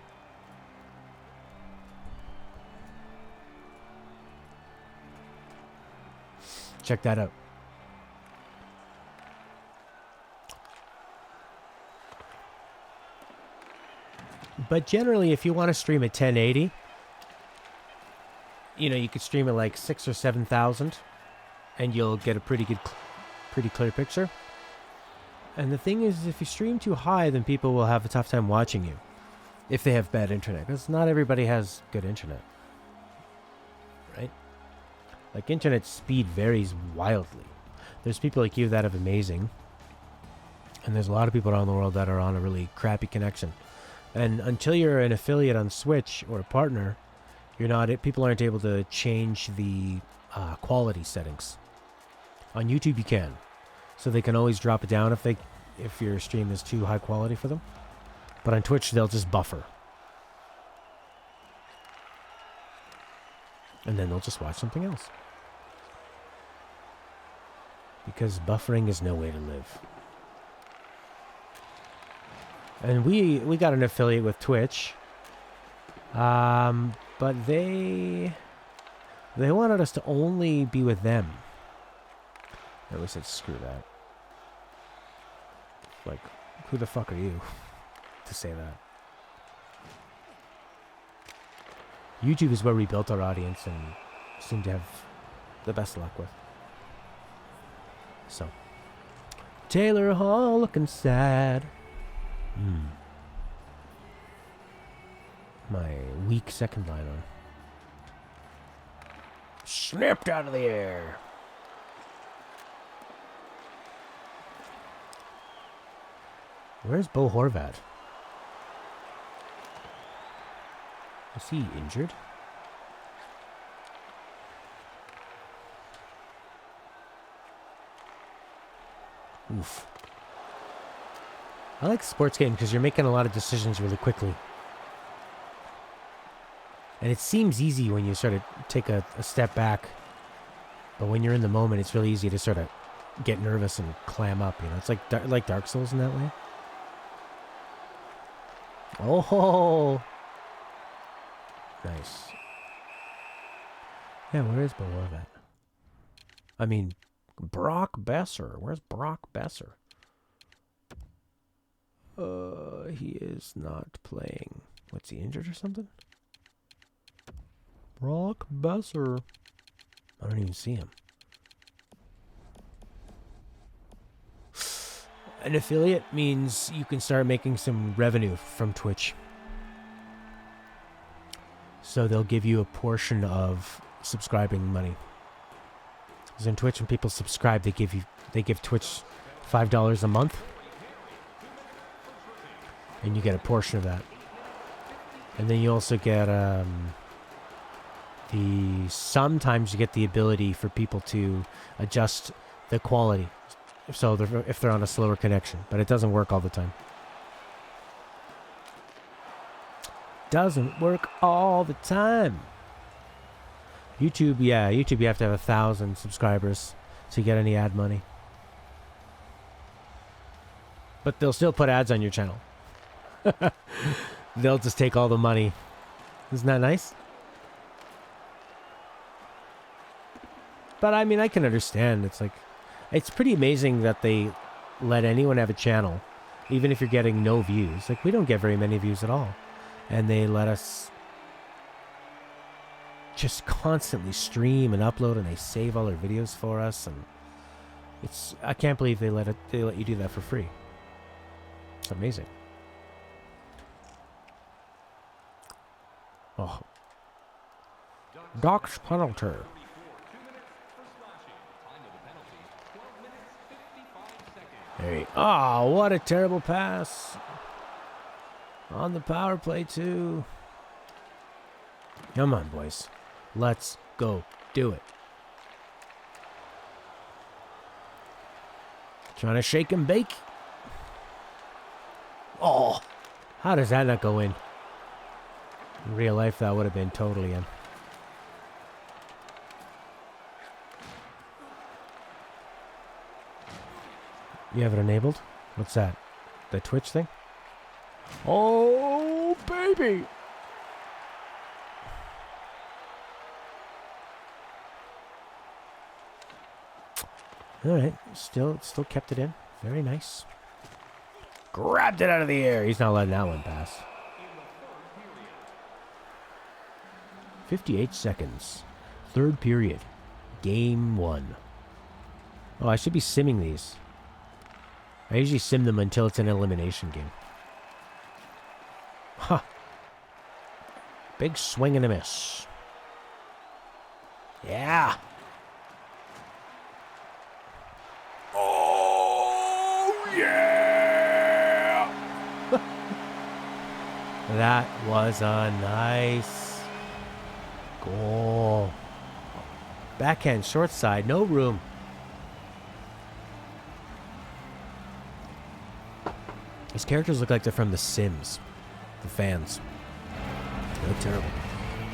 Check that out. But generally, if you want to stream at 1080, you know, you could stream at like 6,000 or 7,000, and you'll get a pretty clear picture. And the thing is, if you stream too high, then people will have a tough time watching you if they have bad internet, because not everybody has good internet, right? Like, internet speed varies wildly. There's people like you that have amazing, and there's a lot of people around the world that are on a really crappy connection. And until you're an affiliate on Switch or a partner, people aren't able to change the quality settings. On YouTube you can. So they can always drop it down if your stream is too high quality for them. But on Twitch they'll just buffer. And then they'll just watch something else. Because buffering is no way to live. And we got an affiliate with Twitch. But they wanted us to only be with them. And we said, screw that. Like, who the fuck are you to say that? YouTube is where we built our audience and seem to have the best luck with. So, Taylor Hall looking sad. My weak second liner. Snapped out of the air. Where's Bo Horvat? Is he injured? Oof. I like sports games because you're making a lot of decisions really quickly. And it seems easy when you sort of take a step back. But when you're in the moment, it's really easy to sort of get nervous and clam up. You know, it's like Dark Souls in that way. Oh, nice. Yeah, where is Bolivar? I mean, Brock Besser. Where's Brock Besser? He is not playing. What's he, injured or something? Brock Besser. I don't even see him. An affiliate means you can start making some revenue from Twitch. So they'll give you a portion of subscribing money. Because in Twitch, when people subscribe, they give Twitch $5 a month, and you get a portion of that. And then you also get sometimes you get the ability for people to adjust the quality. So if they're on a slower connection, but it doesn't work all the time. Doesn't work all the time. YouTube, yeah, YouTube you have to have 1,000 subscribers to get any ad money. But they'll still put ads on your channel. They'll just take all the money. Isn't that nice? But I mean, I can understand. It's like, it's pretty amazing that they let anyone have a channel, even if you're getting no views. Like, we don't get very many views at all. And they let us just constantly stream and upload, and they save all their videos for us. And it's, I can't believe they let you do that for free. It's amazing. Oh. Doc's penalty. Hey. Oh, what a terrible pass. On the power play, too. Come on, boys. Let's go do it. Trying to shake and bake. Oh, how does that not go in? In real life, that would have been totally in. You have it enabled? What's that? The Twitch thing? Oh, baby! Alright, still kept it in. Very nice. Grabbed it out of the air. He's not letting that one pass. 58 seconds. Third period. Game 1. Oh, I should be simming these. I usually sim them until it's an elimination game. Huh. Big swing and a miss. Yeah. Oh, yeah. That was a nice goal. Backhand, short side, no room. These characters look like they're from The Sims. The fans. They look terrible.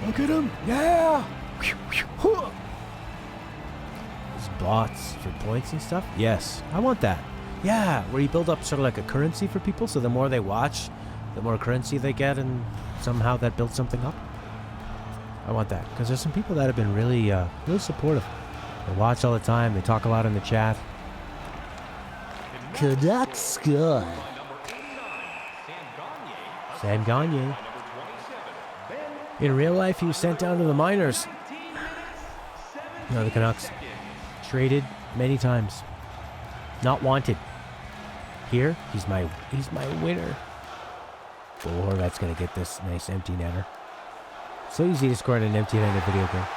Look at them. Yeah. These bots for points and stuff. Yes. I want that. Yeah. Where you build up sort of like a currency for people. So the more they watch, the more currency they get. And somehow that builds something up. I want that. Because there's some people that have been really, really supportive. They watch all the time. They talk a lot in the chat. Canucks good. Sam Gagne. In real life, he was sent down to the minors. No, the Canucks. Traded many times. Not wanted. Here, he's my winner. Oh, that's gonna get this nice empty netter. So easy to score in an empty netter video game.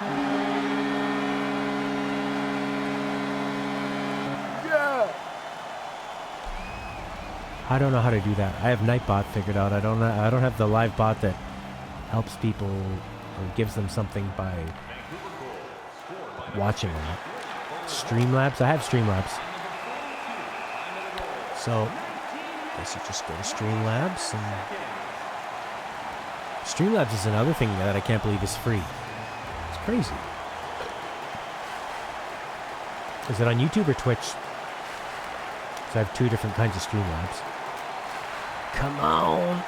I don't know how to do that. I have Nightbot figured out. I don't have the live bot that helps people or gives them something by watching them. Streamlabs? I have Streamlabs. So I guess you just go to Streamlabs, and Streamlabs is another thing that I can't believe is free. It's crazy. Is it on YouTube or Twitch? So I have two different kinds of Streamlabs. Come on.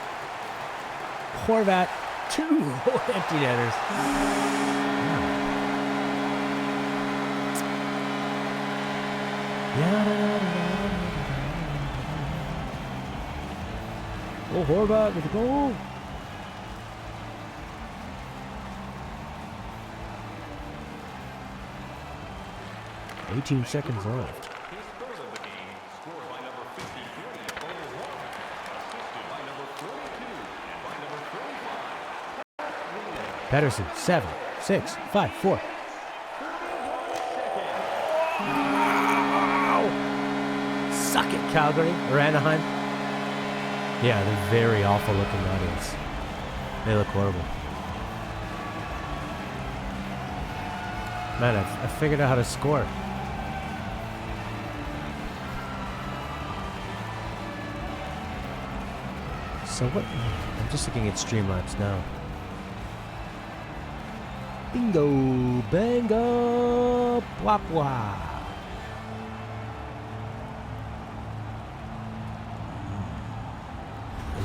Horvat, 2 empty netters. Oh, Horvat with a goal. "18 seconds left. Pedersen, 7, 6, 5, 4. Wow. Suck it, Calgary or Anaheim. Yeah, they're very awful looking audience. They look horrible. Man, I figured out how to score. So what? I'm just looking at Streamlabs now. Bingo, bango, wap wap.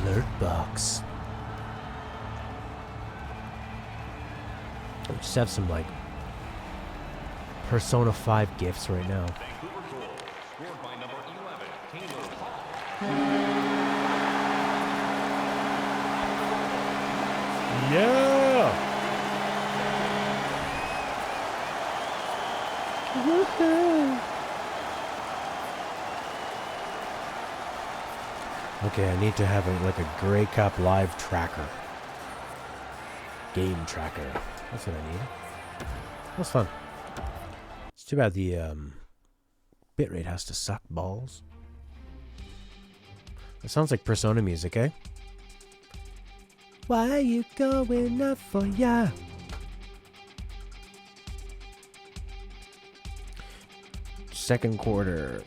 Alert box. We just have some like Persona 5 gifts right now. Yeah! Woohoo! Okay, I need to have like a Grey Cup live tracker. Game tracker. That's what I need. That's fun. It's too bad the bitrate has to suck balls. That sounds like Persona music, eh? Why you going up for ya? Second quarter.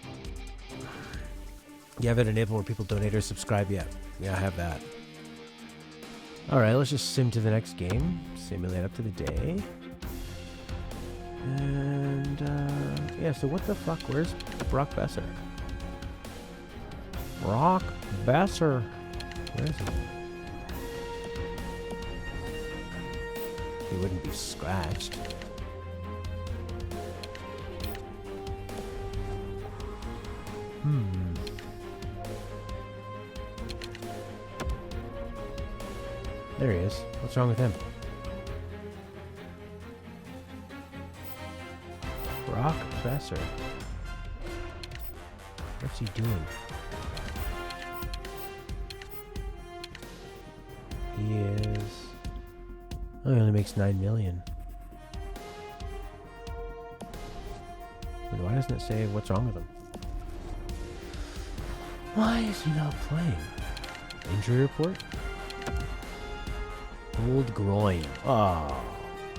You have it enabled where people donate or subscribe yet? Yeah, I have that. Alright, let's just sim to the next game. Simulate up to the day. And, yeah, so what the fuck? Where's Brock Besser? Brock Besser. Where is he? He wouldn't be scratched. There he is. What's wrong with him? Brock Besser. What's he doing? He is... Oh, he only makes 9 million. Wait, why doesn't it say what's wrong with him? Why is he not playing? Injury report? Pulled groin. Oh.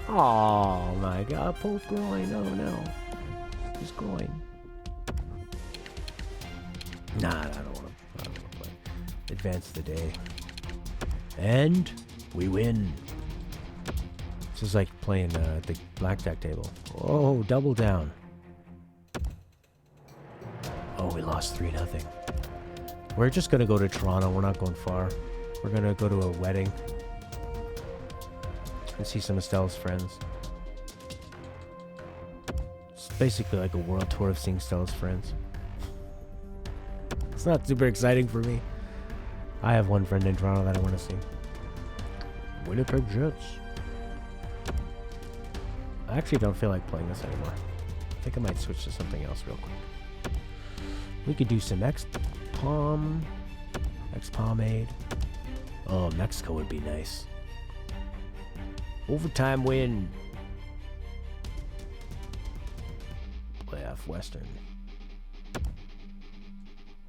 Oh my god, pulled groin. Oh no. His groin. Nah, I don't want to play. Advance the day. And we win. This is like playing at the blackjack table. Oh, double down. Oh, we lost 3-0. We're just going to go to Toronto. We're not going far. We're going to go to a wedding. And see some of Stella's friends. It's basically like a world tour of seeing Stella's friends. It's not super exciting for me. I have one friend in Toronto that I want to see. Winnipeg Jets. I actually don't feel like playing this anymore. I think I might switch to something else real quick. We could do some X-Pomade. Oh, Mexico would be nice. Overtime win. Playoff Western.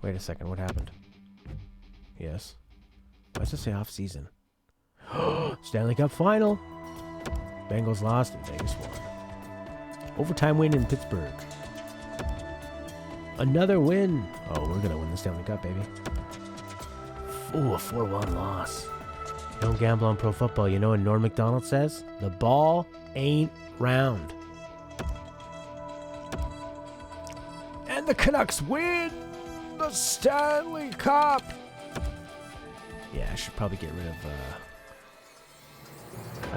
Wait a second, what happened? Yes. Why does it say off season? Stanley Cup final. Bengals lost and Vegas won. Overtime win in Pittsburgh. Another win. Oh, we're gonna win the Stanley Cup, baby. Ooh, a 4-1 loss. Don't gamble on pro football. You know what Norm Macdonald says? The ball ain't round. And the Canucks win the Stanley Cup. Yeah, I should probably get rid of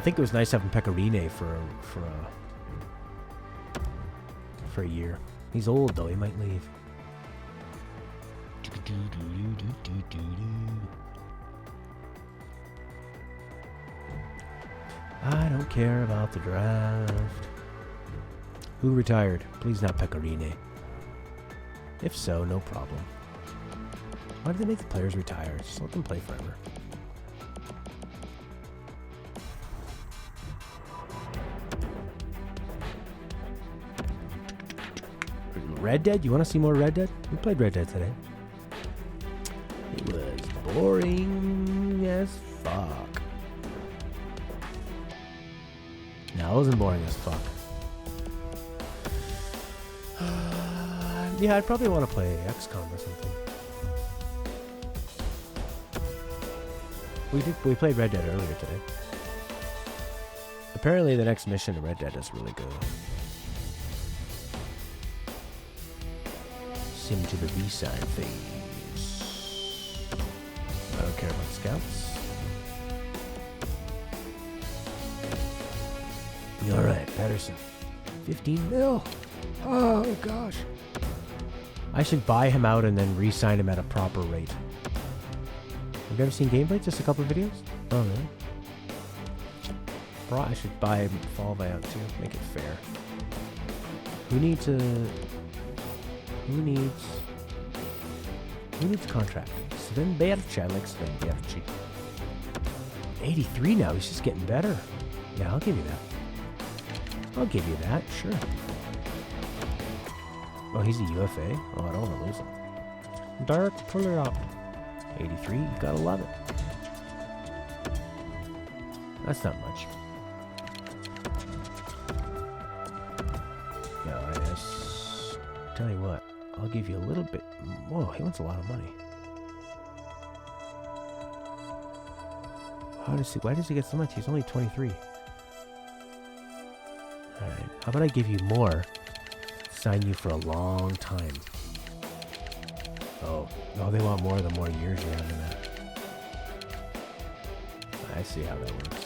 think it was nice having Pecorine for a year. He's old though. He might leave. I don't care about the draft. Who retired? Please not Pecorine. If so, no problem. Why do they make the players retire? Just let them play forever. Red Dead? You want to see more Red Dead? We played Red Dead today. It was boring as fuck. No, it wasn't boring as fuck. Yeah, I'd probably want to play XCOM or something. We played Red Dead earlier today. Apparently the next mission in Red Dead is really good. Sim to the B-side phase. I don't care about scouts. Alright, Patterson. 15 mil. Oh gosh. I should buy him out and then re-sign him at a proper rate. Have you ever seen gameplay? Just a couple of videos? Oh, really? Bro, I should buy him Fall out too. Make it fair. Who needs contract? Sven Berchi. I like Sven Berchi. 83 now. He's just getting better. Yeah, I'll give you that. I'll give you that. Sure. Oh, he's a UFA? Oh, I don't want to lose him. Dark, pull it up. 83, you gotta love it. That's not much. Yeah, yes. Tell you what, I'll give you a little bit. Whoa, he wants a lot of money. Why does he get so much? He's only 23. Alright, how about I give you more? Sign you for a long time. Oh, they want more the more years you have in that. I see how that works.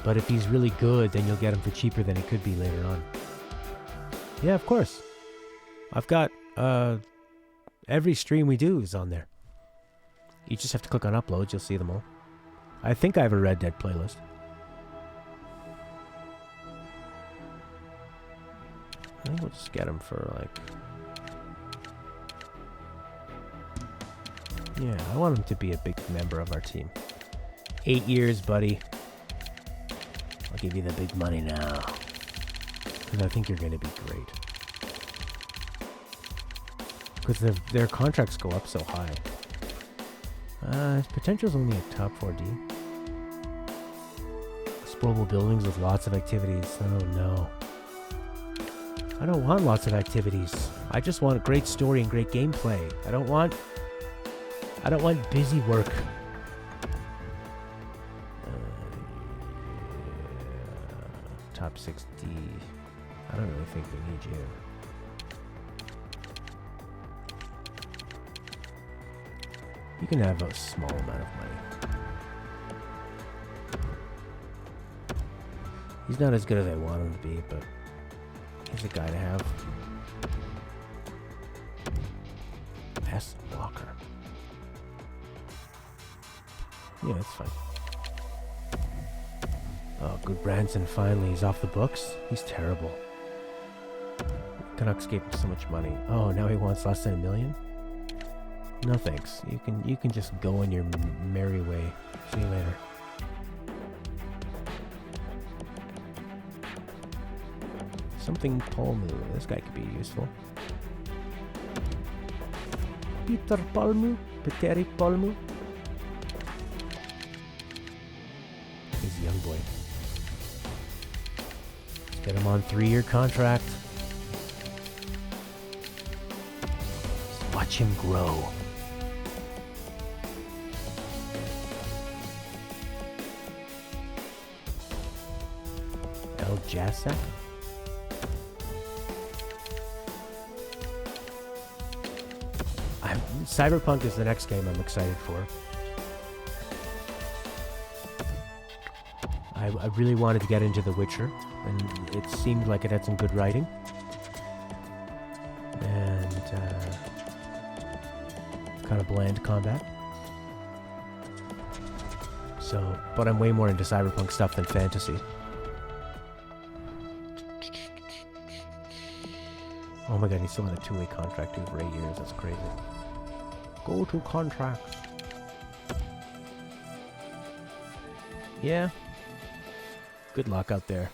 But if he's really good, then you'll get him for cheaper than it could be later on. Yeah, of course. I've got, every stream we do is on there. You just have to click on uploads, you'll see them all. I think I have a Red Dead playlist. I think we'll just get him for like... Yeah, I want him to be a big member of our team. 8 years, buddy. I'll give you the big money now. Because I think you're going to be great. Because their contracts go up so high. His potential's only at top 4D. Explorable buildings with lots of activities. Oh no. I don't want lots of activities. I just want a great story and great gameplay. I don't want busy work. Top 60. I don't really think we need you. You can have a small amount of money. He's not as good as I want him to be, but he's a guy to have. S. Walker. Yeah, that's fine. Oh, good Branson finally. He's off the books. He's terrible. Canucks gave him so much money. Oh, now he wants less than $1 million? No thanks. You can just go in your merry way. See you later. Something Palmu. This guy could be useful. Peter Palmu? Petteri Palmu? He's a young boy. Let's get him on 3-year contract. Let's watch him grow. El Jasek? Cyberpunk is the next game I'm excited for. I really wanted to get into The Witcher, and it seemed like it had some good writing. And kind of bland combat. So, but I'm way more into cyberpunk stuff than fantasy. Oh my god, he's still in a 2-way contract too for 8 years. That's crazy. Go to contracts. Yeah. Good luck out there.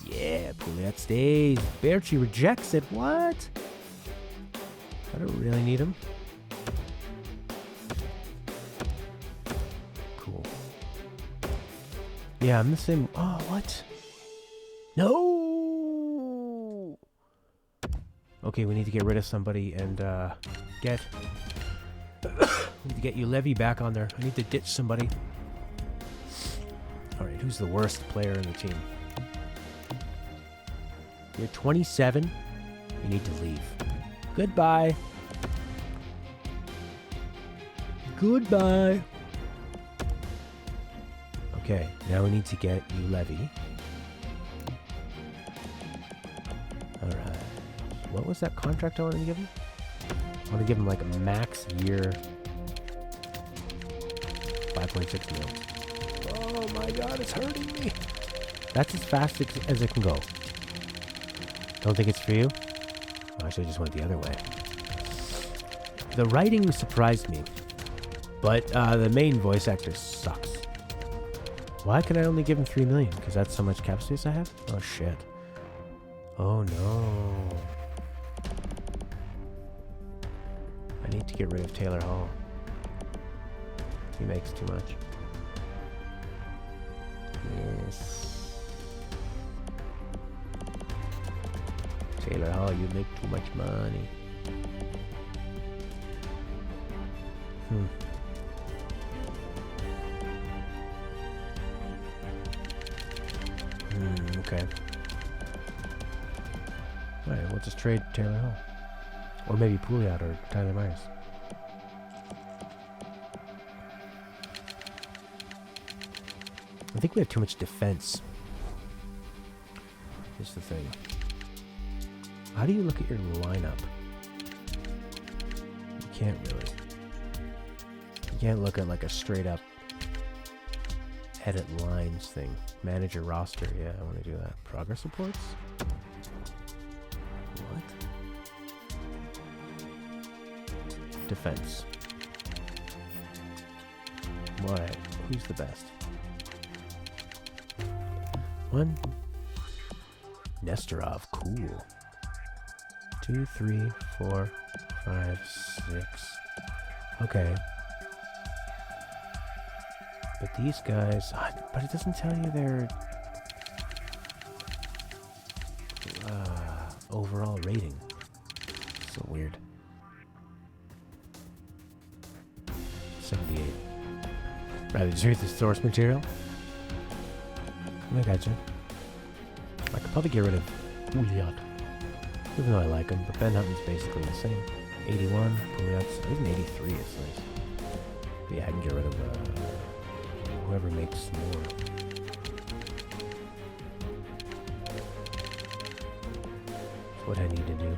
Yeah, Pouliot stays. Berchi rejects it. What? I don't really need him. Cool. Yeah, I'm the same. Oh, what? No! Okay, we need to get rid of somebody and get... we need to get Levy back on there. I need to ditch somebody. Alright, who's the worst player in the team? You're 27. You need to leave. Goodbye. Goodbye. Okay, now we need to get you Levy. Alright. What was that contract I wanted to give him? I want to give him like a max year 5.6 mil. Oh my god, it's hurting me. That's as fast as it can go. Don't think it's for you? Oh, actually, I just went the other way. The writing surprised me, but the main voice actor sucks. Why can I only give him 3 million? Because that's how much cap space I have? Oh shit. Oh no. I need to get rid of Taylor Hall. He makes too much. Yes. Taylor Hall, you make too much money. Okay. Alright, we'll just trade Taylor Hall. Or maybe Pouliot or Tyler Myers. I think we have too much defense. Here's the thing. How do you look at your lineup? You can't really. You can't look at like a straight up edit lines thing. Manage your roster. Yeah, I want to do that. Progress reports? What? Defense. What? Who's the best? One. Nestorov. Cool. 2, 3, 4, 5, 6. Okay. But these guys... but it doesn't tell you their... overall rating. So weird. 78. Rather just read the source material? I gotcha. I could probably get rid of Pouliot. Even though I like him, but Ben Hutton's basically the same. 81, Pouliot's even 83 is nice. But yeah, I can get rid of whoever makes more. That's what I need to do.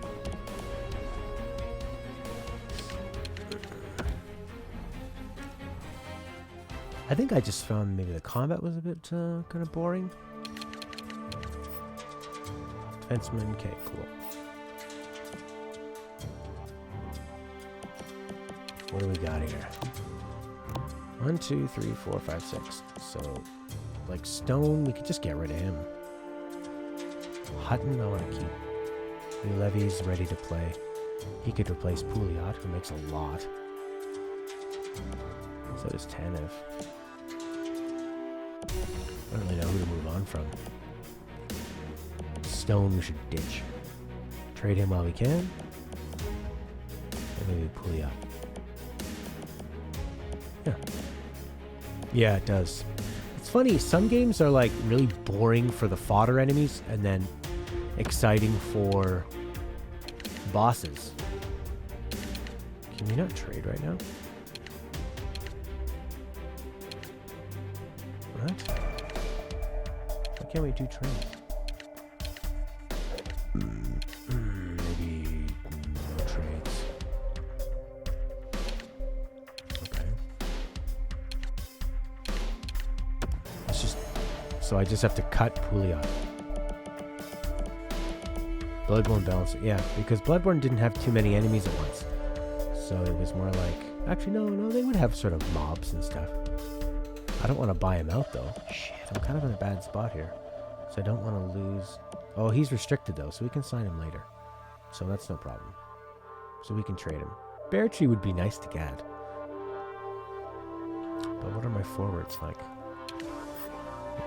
I think I just found maybe the combat was a bit kind of boring. Defenseman, okay, cool. What do we got here? 1, 2, 3, 4, 5, 6. So, like Stone, we could just get rid of him. Hutton, I want to keep. Levy's ready to play. He could replace Pouliot, who makes a lot. So does Tanev. I don't really know who to move on from. Stone we should ditch. Trade him while we can. And maybe Pouliot. Yeah. Yeah, it does. It's funny, some games are like really boring for the fodder enemies and then exciting for bosses. Can we not trade right now? What? can't we do trades? Maybe no trades. Okay. Let's just... So I just have to cut Pouliot. Bloodborne balance. Yeah, because Bloodborne didn't have too many enemies at once. So it was more like... Actually, no, they would have sort of mobs and stuff. I don't want to buy him out, though. Shit, I'm kind of in a bad spot here. So I don't want to lose... Oh, he's restricted, though, so we can sign him later. So that's no problem. So we can trade him. Bear Tree would be nice to get. But what are my forwards like?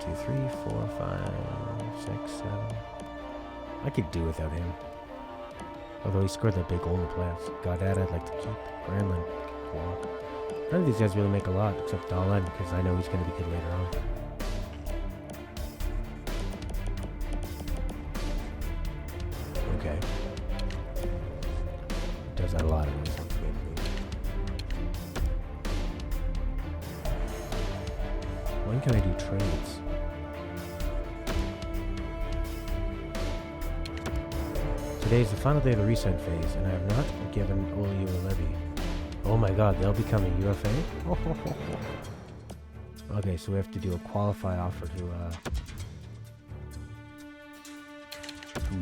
1, 2, 3, 4, 5, 6, 7... I could do without him. Although he scored that big goal in the playoffs. Goddard I'd like to keep. Granlund. Wow. None of these guys really make a lot, except Dahlin, because I know he's going to be good later on. Okay. Does that a lot of these ones. When can I do trades? Today is the final day of the resign phase, and I have not given Olio a levy. Oh my god, they'll become a UFA? Okay, so we have to do a qualify offer to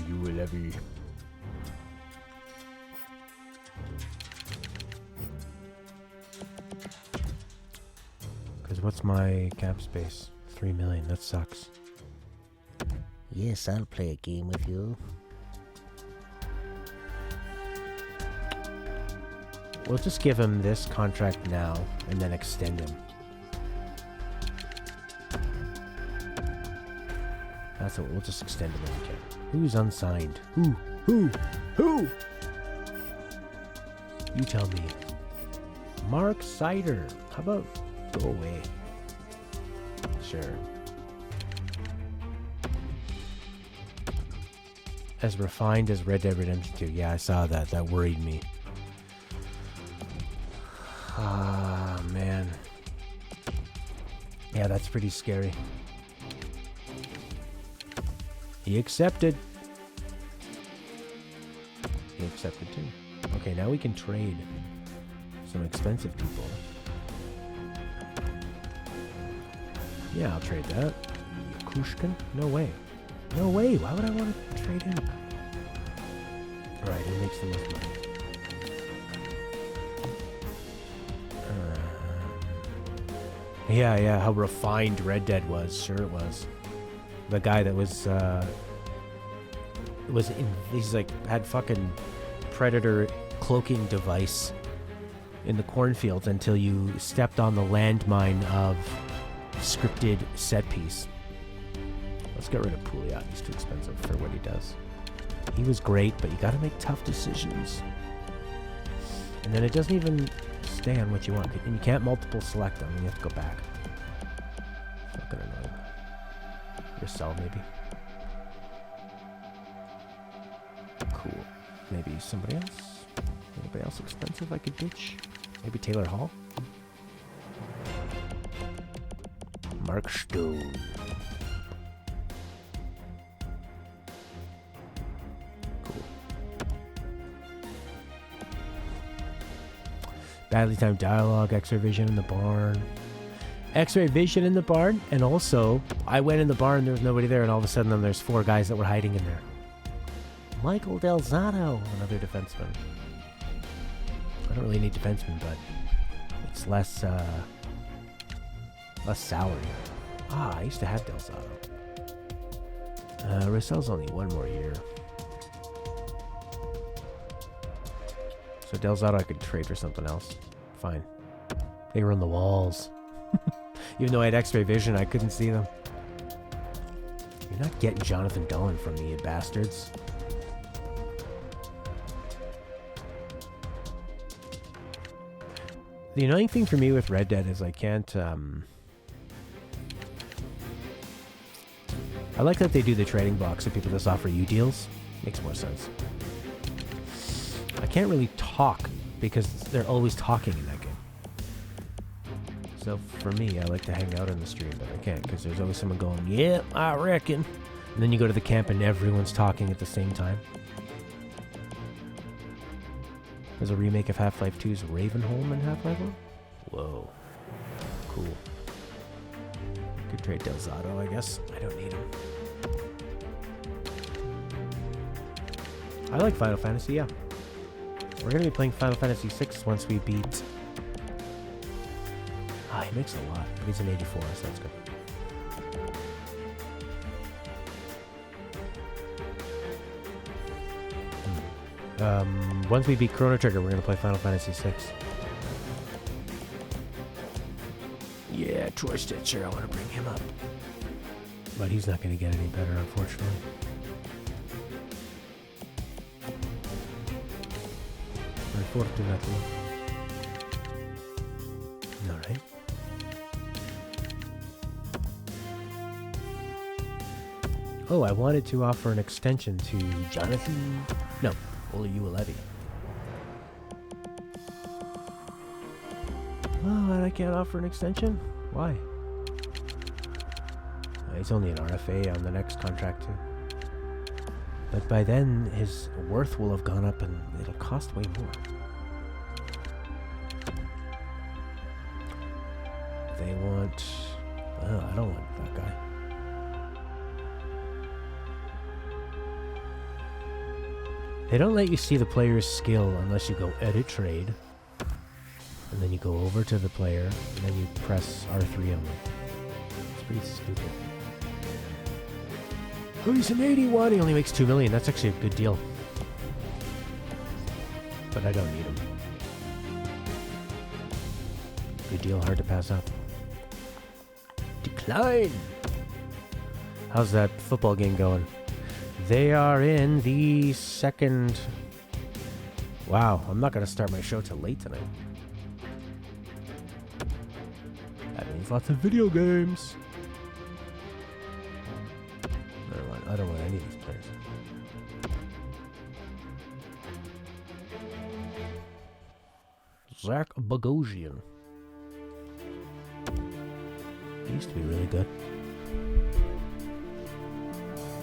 you a levy. Because what's my cap space? 3 million, that sucks. Yes, I'll play a game with you. We'll just give him this contract now, and then extend him. That's what we'll just extend him if we can. Who's unsigned? Who? You tell me. Mark Sider. How about go away? Sure. As refined as Red Dead Redemption 2. Yeah, I saw that. That worried me. Ah, man. Yeah, that's pretty scary. He accepted. He accepted too. Okay, now we can trade some expensive people. Yeah, I'll trade that. Kushkin? No way. No way. Why would I want to trade him? Alright, who makes the most money? Yeah, how refined Red Dead was. Sure it was. The guy that he's like, had fucking predator cloaking device in the cornfields until you stepped on the landmine of scripted set piece. Let's get rid of Pouliot. He's too expensive for what he does. He was great, but you gotta make tough decisions. And then it doesn't even stay on what you want. And you can't multiple select them. You have to go back. Fucking annoying. Your cell, maybe. Cool. Maybe somebody else? Anybody else expensive I could ditch? Maybe Taylor Hall? Mark Stone. Cool. Badly timed dialogue, X-ray vision in the barn. X-ray vision in the barn, and also, I went in the barn, there was nobody there, and all of a sudden then there's 4 guys that were hiding in there. Michael Del Zotto, another defenseman. I don't really need defensemen, but it's less salary. Ah, I used to have Del Zotto. Russell's only 1 more year. So Del Zotto I could trade for something else. Fine. They were on the walls. Even though I had X-ray vision, I couldn't see them. You're not getting Jonathan Dolan from me, you bastards. The annoying thing for me with Red Dead is I can't, I like that they do the trading box so people just offer you deals. Makes more sense. I can't really talk because they're always talking in that game. So for me, I like to hang out on the stream, but I can't because there's always someone going, "Yeah, I reckon." And then you go to the camp and everyone's talking at the same time. There's a remake of Half-Life 2's Ravenholm in Half-Life 1? Whoa. Cool. Could trade Del Zotto, I guess. I don't need him. I like Final Fantasy, yeah. We're going to be playing Final Fantasy 6 once we beat... Ah, he makes a lot, but he's an 84, so that's good. Once we beat Chrono Trigger, we're going to play Final Fantasy 6. Yeah, Troy Stitcher, I want to bring him up. But he's not going to get any better, unfortunately. Unfortunately. Alright. Oh, I wanted to offer an extension to Jonathan... No, Oluwalevi. Oh, and I can't offer an extension? Why? He's only an RFA on the next contract, too. But by then, his worth will have gone up and it'll cost way more. They want... Oh, I don't want that guy. They don't let you see the player's skill unless you go edit trade. And then you go over to the player, and then you press R3 on them. It's pretty stupid. Oh, he's an 81. He only makes $2 million. That's actually a good deal. But I don't need him. Good deal, hard to pass up. Decline! How's that football game going? They are in the second... Wow, I'm not going to start my show till late tonight. That means lots of video games. I don't want any of these players. Zach Bogosian. He used to be really good.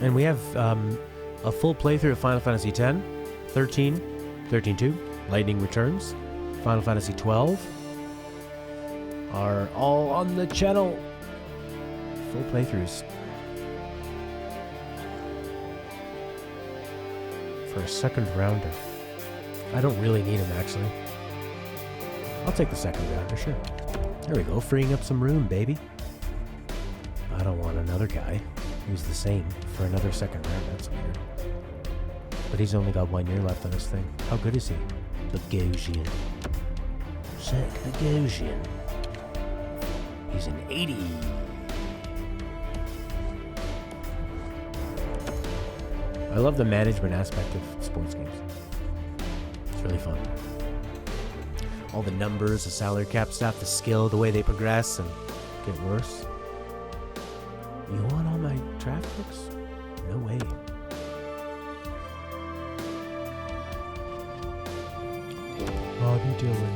And we have a full playthrough of Final Fantasy X, 13, 13-2, Lightning Returns, Final Fantasy 12 are all on the channel. Full playthroughs. For a second rounder. I don't really need him, actually. I'll take the second rounder, sure. There we go, freeing up some room, baby. I don't want another guy who's the same for another second round. That's weird. But he's only got 1 year left on his thing. How good is he? Bogosian. Zach Bogosian. He's an 80. I love the management aspect of sports games. It's really fun. All the numbers, the salary cap stuff, the skill, the way they progress and get worse. You want all my draft picks? No way. Bobby Dylan.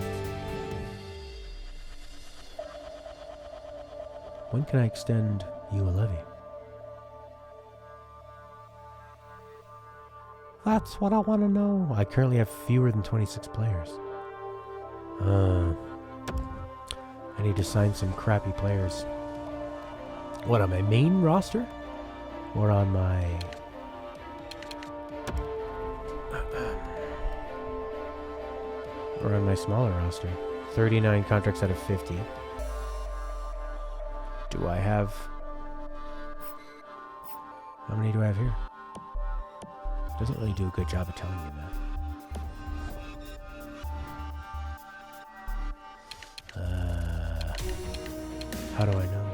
When can I extend you a levy? That's what I want to know. I currently have fewer than 26 players. I need to sign some crappy players. What, on my main roster? Or on my... or on my smaller roster? 39 contracts out of 50. Do I have... How many do I have here? Doesn't really do a good job of telling you that. How do I know?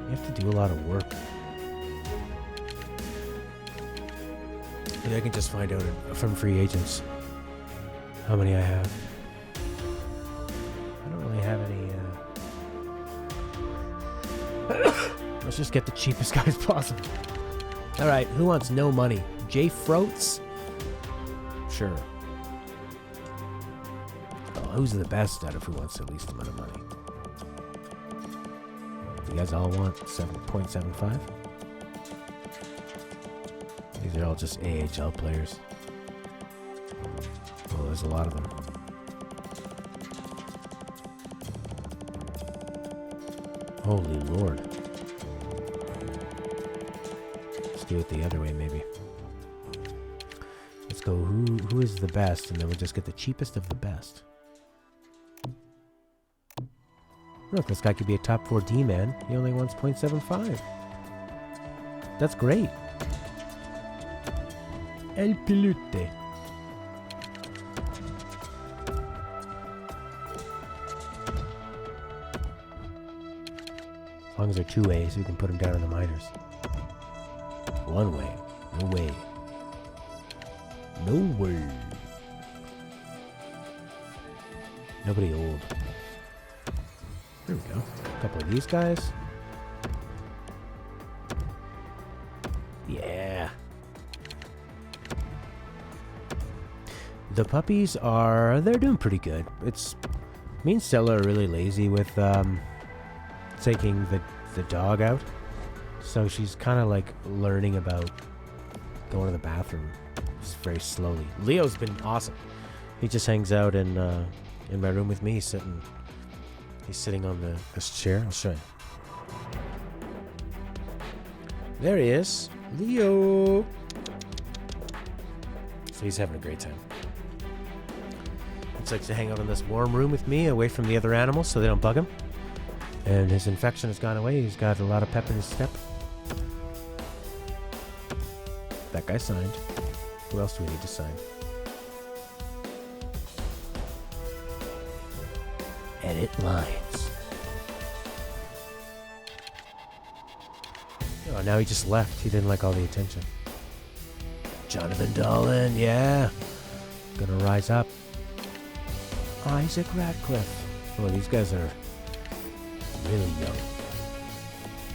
You have to do a lot of work. Maybe I can just find out from free agents how many I have. I don't really have any... Let's just get the cheapest guys possible. Alright, who wants no money? Jay Froats? Sure. Oh, Who's the best out of who wants the least amount of money? You guys all want 7.75? These are all just AHL players. Oh, there's a lot of them. Holy Lord. Let's do it the other way, maybe. Let's go who is the best, and then we'll just get the cheapest of the best. Look, this guy could be a top 4 D-man. He only wants 0.75. That's great. El Pilute. As long as they're 2 A's, we can put them down in the minors. 1 way. No way. No way. Nobody old. There we go. A couple of these guys. Yeah. The puppies they're doing pretty good. Me and Stella are really lazy with taking the dog out. So she's kind of like learning about going to the bathroom just very slowly. Leo's been awesome. He just hangs out in my room with me. He's sitting on this chair. I'll show you. There he is. Leo. So he's having a great time. He likes to hang out in this warm room with me, away from the other animals so they don't bug him. And his infection has gone away. He's got a lot of pep in his step. That guy signed. Who else do we need to sign? Edit lines. Oh, now he just left. He didn't like all the attention. Jonathan Dolan, yeah. Gonna rise up. Isaac Radcliffe. Oh, these guys are really young.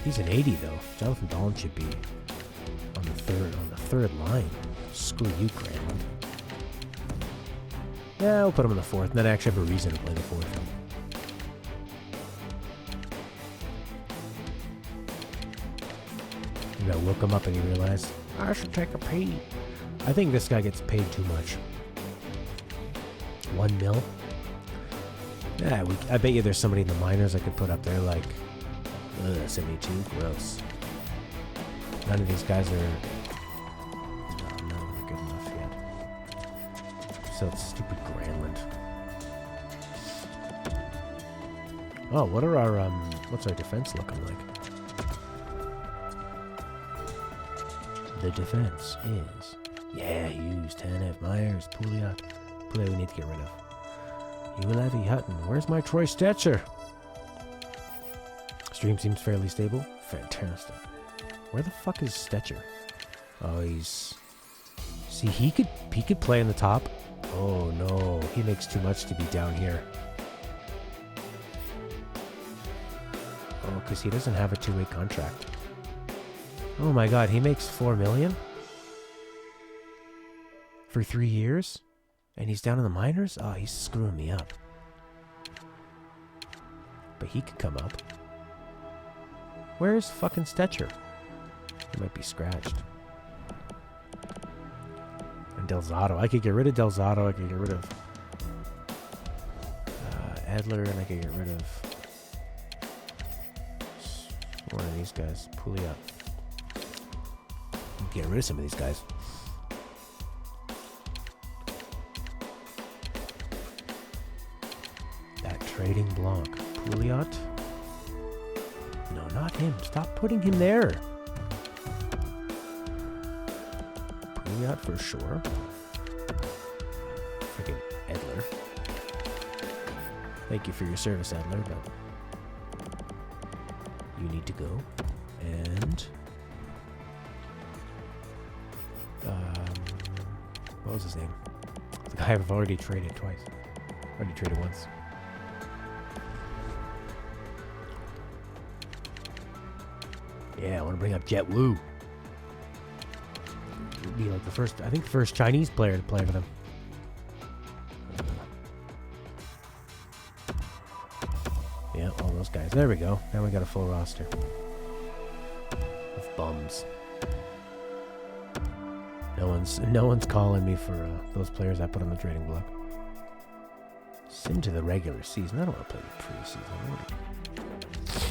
He's an 80 though. Jonathan Dolan should be on the third line. Screw you, Graham. Yeah, we'll put him in the 4th, and then I actually have a reason to play the 4th. You know, look him up and you realize, I should take a pee. I think this guy gets paid too much. 1 mil? Yeah, I bet you there's somebody in the minors I could put up there like, 72, gross. None of these guys are, no, not good enough yet. So it's stupid Granlund. Oh, what are our, what's our defense looking like? The defense is, yeah, Hughes, Tanev, Myers, Pouliot. Pouliot we need to get rid of. Ulevi, Hutton. Where's my Troy Stetcher? Stream seems fairly stable. Fantastic. Where the fuck is Stetcher? Oh, he's... See, he could play in the top. Oh, no. He makes too much to be down here. Oh, because he doesn't have a 2-way contract. Oh my god, he makes $4 million? For 3 years? And he's down in the minors? Oh, he's screwing me up. But he could come up. Where's fucking Stetcher? He might be scratched. And Delzato. I could get rid of Delzato. I could get rid of Adler, and I could get rid of one of these guys. Pouliot. Get rid of some of these guys. That trading block. Pouliot? No, not him. Stop putting him there. Pouliot for sure. Freaking Edler. Thank you for your service, Adler, but you need to go. And what was his name? The guy I've already traded twice. Already traded once. Yeah, I want to bring up Jet Wu. He'd be like the first, I think, the first Chinese player to play for them. all those guys. There we go. Now we got a full roster of bums. No one's calling me for those players I put on the trading block. Sim to the regular season. I don't want to play the preseason.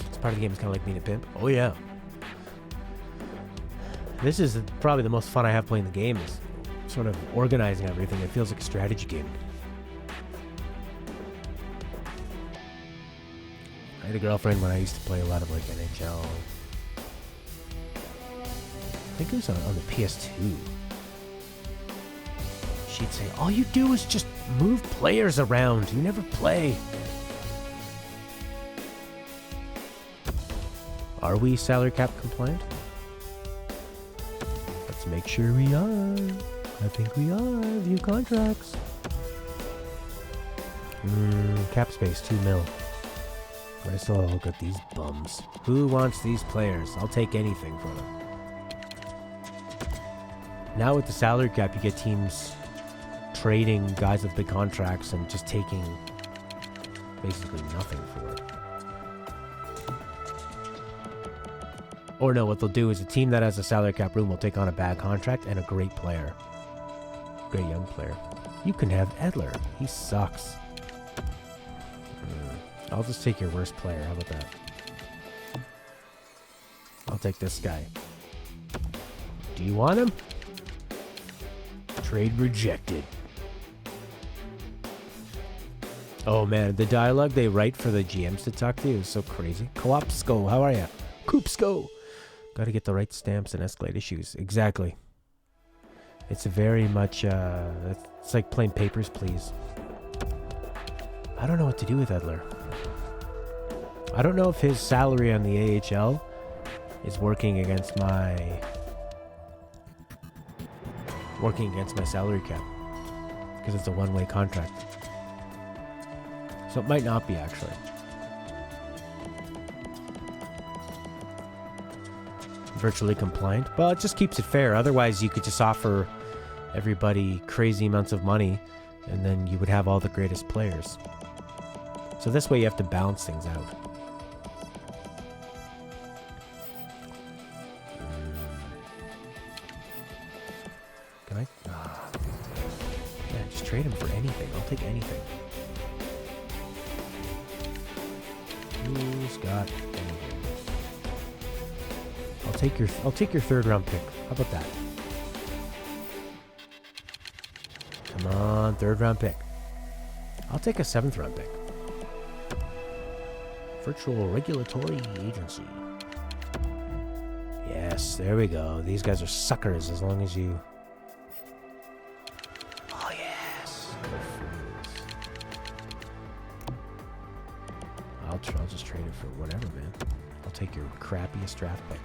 It's part of the game. It's kind of like being a pimp. Oh yeah. This is probably the most fun I have playing the game, is sort of organizing everything. It feels like a strategy game. I had a girlfriend when I used to play a lot of like NHL. I think it was on the PS2. She'd say, all you do is just move players around. You never play. Are we salary cap compliant? Let's make sure we are. I think we are. View contracts. Cap space, 2 mil. I still look at these bums. Who wants these players? I'll take anything for them. Now with the salary cap, you get teams trading guys with big contracts and just taking basically nothing for it. Or no, what they'll do is a team that has a salary cap room will take on a bad contract and a great player. Great young player. You can have Edler. He sucks. I'll just take your worst player. How about that? I'll take this guy. Do you want him? Trade rejected. Oh man, the dialogue they write for the GMs to talk to you is so crazy. Koopsko, how are ya? Koopsko! Gotta get the right stamps and escalate issues. Exactly. It's very much, it's like playing Papers, Please. I don't know what to do with Edler. I don't know if his salary on the AHL is working against my salary cap, because it's a one-way contract. So it might not be, actually. Virtually compliant. Well, it just keeps it fair. Otherwise, you could just offer everybody crazy amounts of money, and then you would have all the greatest players. So this way you have to balance things out. Can I? Yeah, just trade him for anything. I'll take anything. Who's got anything? I'll take your 3rd round pick. How about that? Come on, 3rd round pick. I'll take a 7th round pick. Virtual Regulatory Agency. Yes, there we go. These guys are suckers as long as you... Oh, yes. I'll just trade it for whatever, man. I'll take your crappiest draft pick.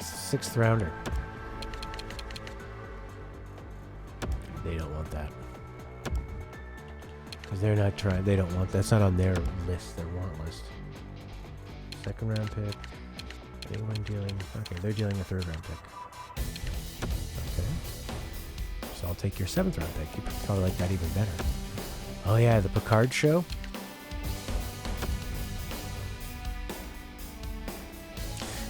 Sixth rounder. They don't want that. Because they're not trying, they don't want, that's not on their list, their want list. 2nd round pick. Anyone dealing, okay, they're dealing a 3rd round pick. Okay. So I'll take your 7th round pick. You probably like that even better. Oh yeah, the Picard show.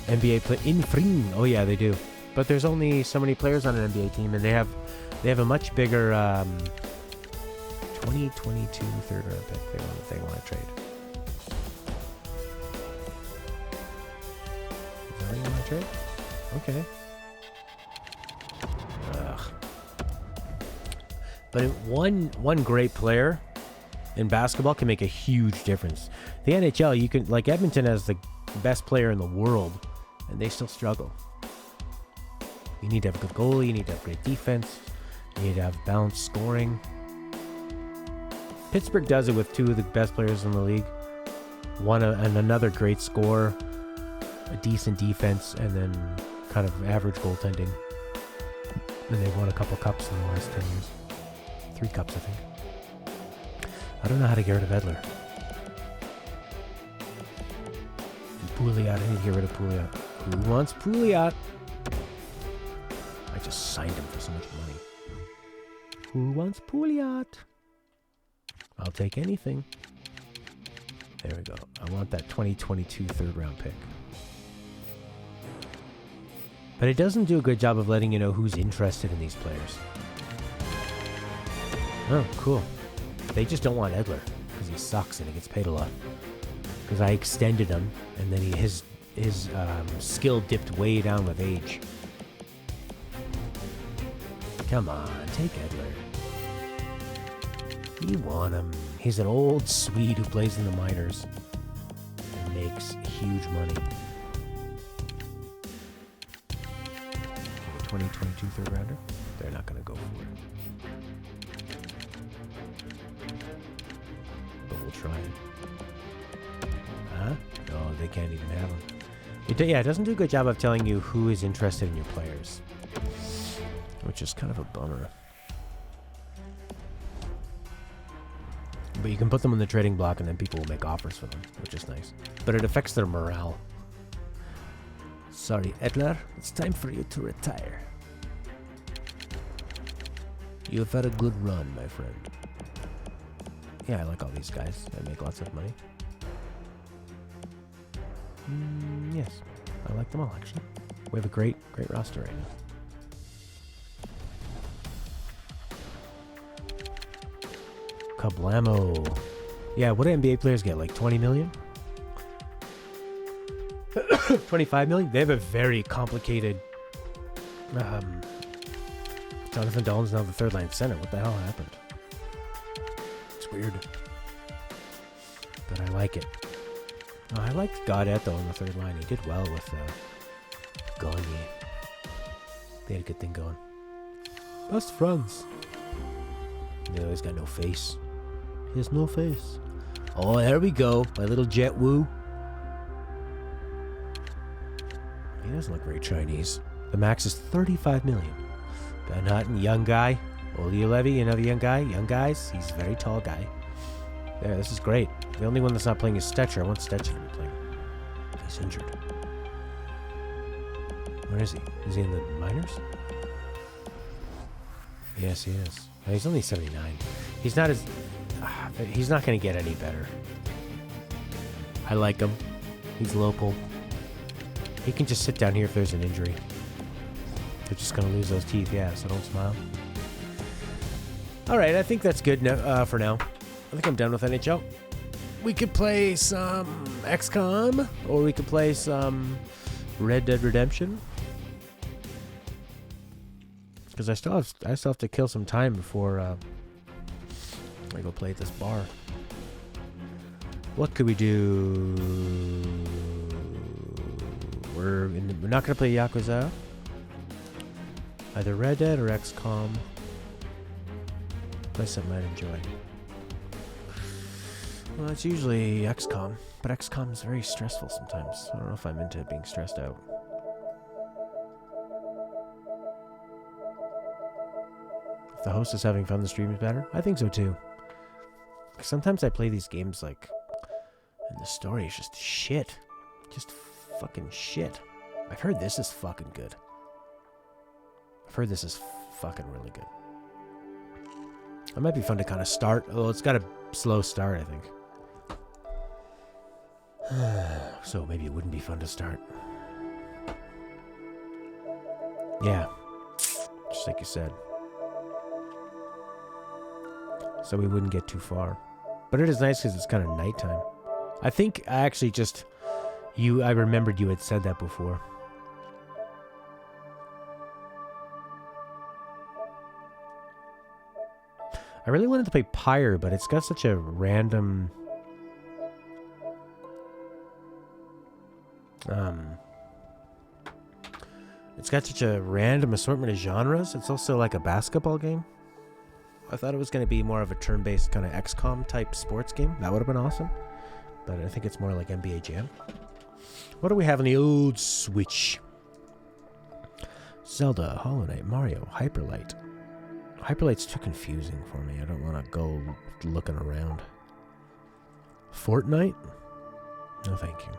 NBA play in Fring. Oh yeah, they do. But there's only so many players on an NBA team, and they have a much bigger 2022 3rd round pick they want to trade. Is that what you want to trade? Okay. Ugh. But one great player in basketball can make a huge difference. The NHL, you can, like, Edmonton has the best player in the world, and they still struggle. You need to have a good goalie, you need to have great defense, you need to have balanced scoring. Pittsburgh does it with 2 of the best players in the league. One and another great scorer, a decent defense, and then kind of average goaltending. And they've won a couple cups in the last 10 years. 3 cups, I think. I don't know how to get rid of Edler. Pouliot, I need to get rid of Pouliot. Who wants Pouliot? I just signed him for so much money. Who wants Pouliot? I'll take anything. There we go. I want that 2022 third-round pick. But it doesn't do a good job of letting you know who's interested in these players. Oh, cool. They just don't want Edler because he sucks and he gets paid a lot. Because I extended him, and then his skill dipped way down with age. Come on, take Edler. You want him. He's an old Swede who plays in the minors and makes huge money. Okay, 2022 third rounder. They're not going to go for it. But we'll try it. Huh? No, they can't even have him. It doesn't do a good job of telling you who is interested in your players. Which is kind of a bummer. But you can put them in the trading block and then people will make offers for them, which is nice. But it affects their morale. Sorry, Edler. It's time for you to retire. You've had a good run, my friend. Yeah, I like all these guys. They make lots of money. Yes, I like them all, actually. We have a great roster right now. Kablamo. Yeah, what do NBA players get? Like 20 million? 25 million? They have a very complicated... Jonathan Dolan's now the third line center. What the hell happened? It's weird. But I like it. Oh, I liked Gaudette, though, in the third line. He did well with Gagne. They had a good thing going. Best friends. No, he's got no face. He has no face. Oh, there we go. My little Jet Woo. He doesn't look very Chinese. The max is 35 million. Ben Hutton, young guy. Olio Levy, another young guy. Young guys. He's a very tall guy. There, this is great. The only one that's not playing is Stetcher. I want Stetcher to be playing. He's injured. Where is he? Is he in the minors? Yes, he is. No, he's only 79. He's not as... he's not going to get any better. I like him. He's local. He can just sit down here if there's an injury. They're just going to lose those teeth. Yeah, so don't smile. All right, I think that's good for now. I think I'm done with NHL. We could play some XCOM, or we could play some Red Dead Redemption. Because I still have to kill some time before I go play at this bar. What could we do? We're not going to play Yakuza. Either Red Dead or XCOM. Play something I'd enjoy. Well, it's usually XCOM, but XCOM is very stressful sometimes. I don't know if I'm into being stressed out. If the host is having fun, the stream is better. I think so too. Sometimes I play these games and the story is just shit. Just fucking shit. I've heard this is fucking good. I've heard this is fucking really good. It might be fun to kind of start. Oh, it's got a slow start, I think. So maybe it wouldn't be fun to start. Yeah. Just like you said. So we wouldn't get too far. But it is nice because it's kind of nighttime. I think I actually I remembered you had said that before. I really wanted to play Pyre, but it's got such a random... it's got such a random assortment of genres. It's also like a basketball game. I thought it was going to be more of a turn-based kind of XCOM type sports game. That would have been awesome. But I think it's more like NBA Jam. What do we have on the old Switch? Zelda, Hollow Knight, Mario, Hyperlight. Hyperlight's too confusing for me. I don't want to go looking around. Fortnite? No, thank you.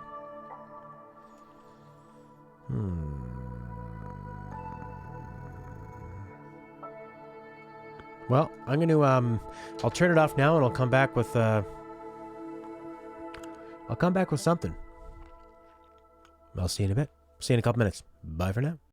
Well, I'm going to, I'll turn it off now and I'll come back with, something. I'll see you in a bit. See you in a couple minutes. Bye for now.